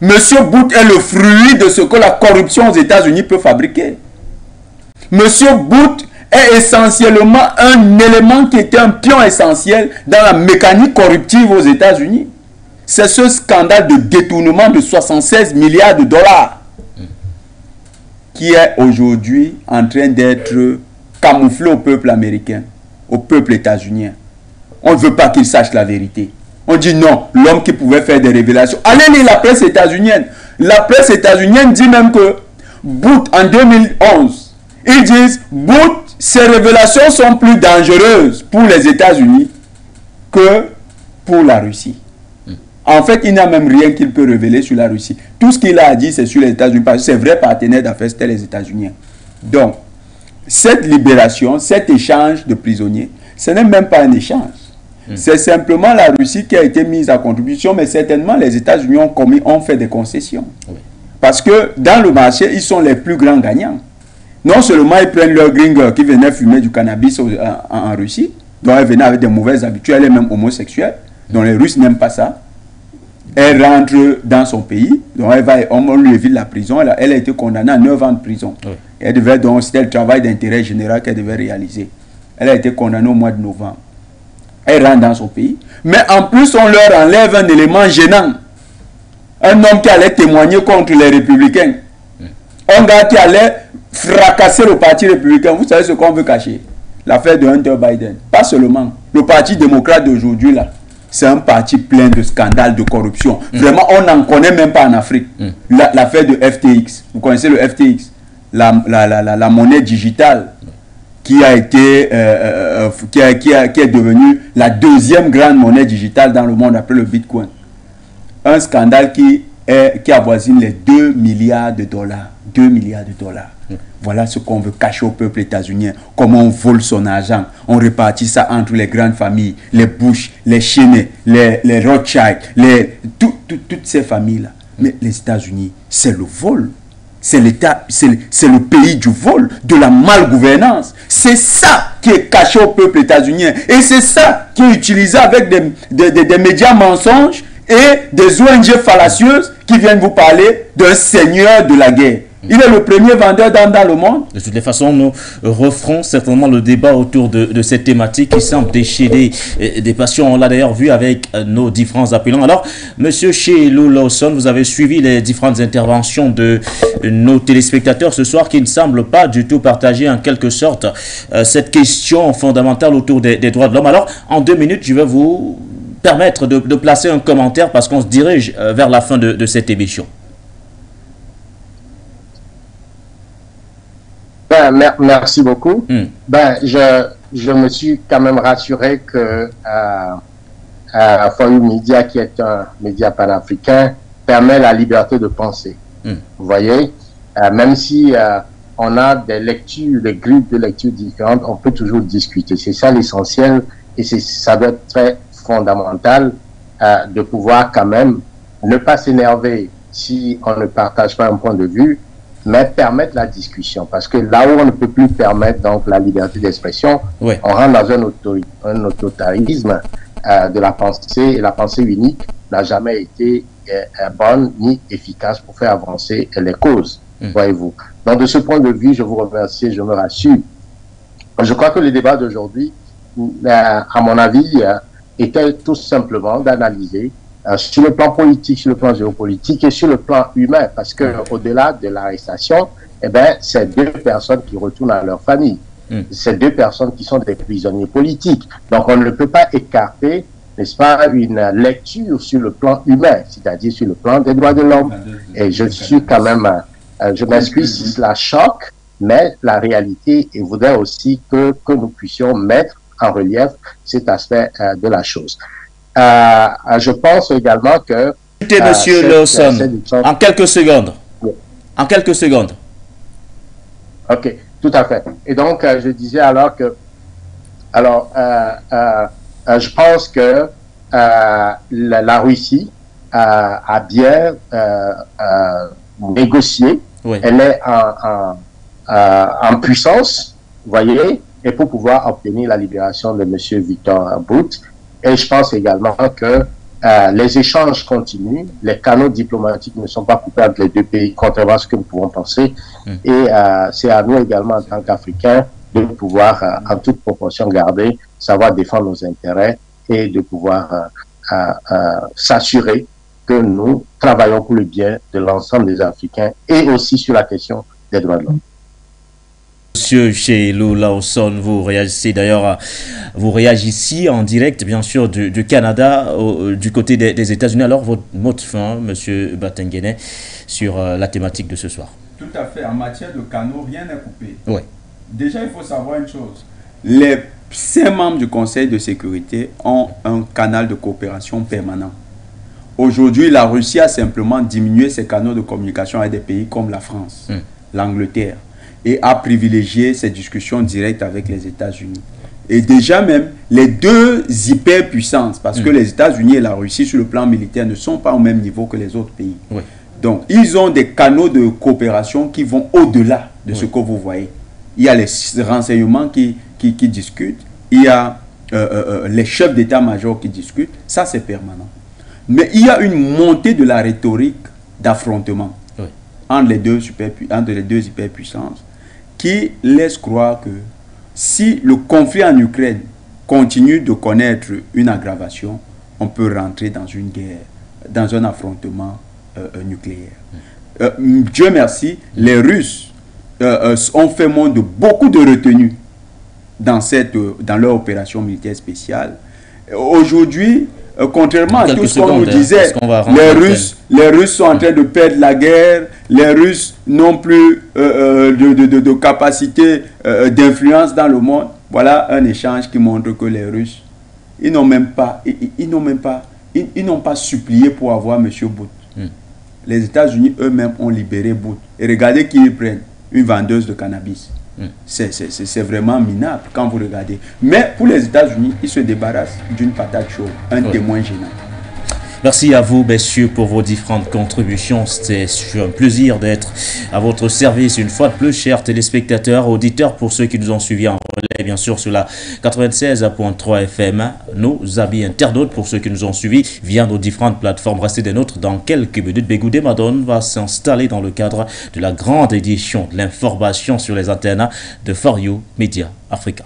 Monsieur Bout est le fruit de ce que la corruption aux États-Unis peut fabriquer. Monsieur Bout est essentiellement un élément qui était un pion essentiel dans la mécanique corruptive aux États-Unis. C'est ce scandale de détournement de 76 milliards de dollars qui est aujourd'hui en train d'être camouflé au peuple américain, au peuple états-unien. On ne veut pas qu'il sache la vérité. On dit non, l'homme qui pouvait faire des révélations. Allez lire la presse états-unienne. La presse états-unienne dit même que Bout, en 2011, ils disent Bout, ses révélations sont plus dangereuses pour les États-Unis que pour la Russie. En fait, il n'y a même rien qu'il peut révéler sur la Russie. Tout ce qu'il a dit, c'est sur les États-Unis, parce que ses vrais partenaires d'affaires, c'était les États-Unis. Donc, cette libération, cet échange de prisonniers, ce n'est même pas un échange. C'est simplement la Russie qui a été mise à contribution, mais certainement les États-Unis ont fait des concessions. Oui. Parce que dans le marché, ils sont les plus grands gagnants. Non seulement ils prennent leur gringue qui venait fumer du cannabis en Russie, donc elle venait avec des mauvaises habitudes, elle est même homosexuelle, donc les Russes n'aiment pas ça. Elle rentre dans son pays, donc on lui évite la prison, elle a été condamnée à 9 ans de prison. Oui. Elle devait donc, c'était le travail d'intérêt général qu'elle devait réaliser. Elle a été condamnée au mois de novembre. Elle rentre dans son pays. Mais en plus, on leur enlève un élément gênant. Un homme qui allait témoigner contre les républicains. Un gars qui allait fracasser le parti républicain. Vous savez ce qu'on veut cacher? L'affaire de Hunter Biden. Pas seulement. Le parti démocrate d'aujourd'hui, là, c'est un parti plein de scandales, de corruption. Vraiment, on n'en connaît même pas en Afrique. L'affaire de FTX. Vous connaissez le FTX? La monnaie digitale qui a été qui est devenue la deuxième grande monnaie digitale dans le monde après le Bitcoin. Un scandale qui avoisine les 2 milliards de dollars. 2 milliards de dollars. Voilà ce qu'on veut cacher au peuple états-unien. Comment on vole son argent. On répartit ça entre les grandes familles, les Bush, les Cheney, les Rothschild, toutes ces familles-là. Mais les États-Unis, c'est le vol. C'est l'État, c'est le pays du vol, de la malgouvernance. C'est ça qui est caché au peuple états-unien. Et c'est ça qui est utilisé avec des médias mensonges et des ONG fallacieuses qui viennent vous parler d'un seigneur de la guerre. Il est le premier vendeur d'armes dans le monde. De toutes les façons, nous referons certainement le débat autour de cette thématique qui semble déchaîner des passions. On l'a d'ailleurs vu avec nos différents appelants. Alors, Monsieur Sheilou Lawson, vous avez suivi les différentes interventions de nos téléspectateurs ce soir qui ne semblent pas du tout partager en quelque sorte cette question fondamentale autour des droits de l'homme. Alors, en 2 minutes, je vais vous permettre de placer un commentaire parce qu'on se dirige vers la fin de cette émission. Merci beaucoup. Je me suis quand même rassuré que For You Media, qui est un média panafricain, permet la liberté de penser. Vous voyez, même si on a des lectures, des grilles de lecture différentes, on peut toujours discuter. C'est ça l'essentiel et ça doit être très fondamental de pouvoir quand même ne pas s'énerver si on ne partage pas un point de vue, mais permettre la discussion. Parce que là où on ne peut plus permettre donc la liberté d'expression, on rentre dans un autoritarisme de la pensée, et la pensée unique n'a jamais été bonne ni efficace pour faire avancer les causes, voyez-vous. Donc de ce point de vue, je vous remercie, je me rassure. Je crois que le débat d'aujourd'hui, à mon avis, était tout simplement d'analyser sur le plan politique, sur le plan géopolitique et sur le plan humain, parce que au-delà de l'arrestation, c'est 2 personnes qui retournent à leur famille. C'est 2 personnes qui sont des prisonniers politiques. Donc on ne peut pas écarter, n'est-ce pas, une lecture sur le plan humain, c'est-à-dire sur le plan des droits de l'homme. Et je suis quand même, je m'excuse si cela choque, mais la réalité, et voudrais aussi que nous puissions mettre en relief cet aspect de la chose. Je pense également que... Écoutez, Monsieur Lawson, en quelques secondes. En quelques secondes. Ok, tout à fait. Et donc, je disais alors que... Alors, je pense que la Russie a bien négocié. Elle est en puissance, vous voyez, et pour pouvoir obtenir la libération de M. Victor Bout. Et je pense également que les échanges continuent, les canaux diplomatiques ne sont pas coupés entre les deux pays, contrairement à ce que nous pouvons penser. Et c'est à nous également, en tant qu'Africains, de pouvoir, en toute proportion, garder, savoir défendre nos intérêts et de pouvoir s'assurer que nous travaillons pour le bien de l'ensemble des Africains et aussi sur la question des droits de l'homme. Monsieur Cheilou Lawson, vous réagissez d'ailleurs, vous réagissez en direct, bien sûr, du Canada, du côté des États-Unis. Alors, votre mot de fin, monsieur Batenguene, sur la thématique de ce soir. Tout à fait. En matière de canaux, rien n'est coupé. Oui. Déjà, il faut savoir une chose. Les 5 membres du Conseil de sécurité ont un canal de coopération permanent. Aujourd'hui, la Russie a simplement diminué ses canaux de communication avec des pays comme la France, l'Angleterre, et a privilégié ces discussions directes avec les États-Unis. Et déjà même, les deux hyperpuissances, parce que les États-Unis et la Russie, sur le plan militaire, ne sont pas au même niveau que les autres pays. Oui. Donc, ils ont des canaux de coopération qui vont au-delà de ce que vous voyez. Il y a les renseignements qui discutent, il y a les chefs d'état-major qui discutent, ça c'est permanent. Mais il y a une montée de la rhétorique d'affrontement entre les deux hyperpuissances qui laisse croire que si le conflit en Ukraine continue de connaître une aggravation, on peut rentrer dans une guerre, dans un affrontement nucléaire. Dieu merci, les Russes ont fait montre de beaucoup de retenue dans leur opération militaire spéciale. Aujourd'hui, contrairement à tout ce qu'on nous disait, les Russes sont en train de perdre la guerre, les Russes n'ont plus de capacité d'influence dans le monde. Voilà un échange qui montre que les Russes, ils n'ont pas supplié pour avoir M. Bout. Les États-Unis eux-mêmes ont libéré Bout. Et regardez qui ils prennent, une vendeuse de cannabis. C'est vraiment minable quand vous regardez. Mais pour les États-Unis, ils se débarrassent d'une patate chaude, un témoin gênant. Merci à vous, messieurs, pour vos différentes contributions. C'était un plaisir d'être à votre service une fois de plus, chers téléspectateurs, auditeurs, pour ceux qui nous ont suivis en relais, bien sûr, sur la 96.3 FM. Nos amis internautes, pour ceux qui nous ont suivis via nos différentes plateformes. Restez des nôtres dans quelques minutes. Bégoudé Madone va s'installer dans le cadre de la grande édition de l'information sur les antennes de For You Media Africa.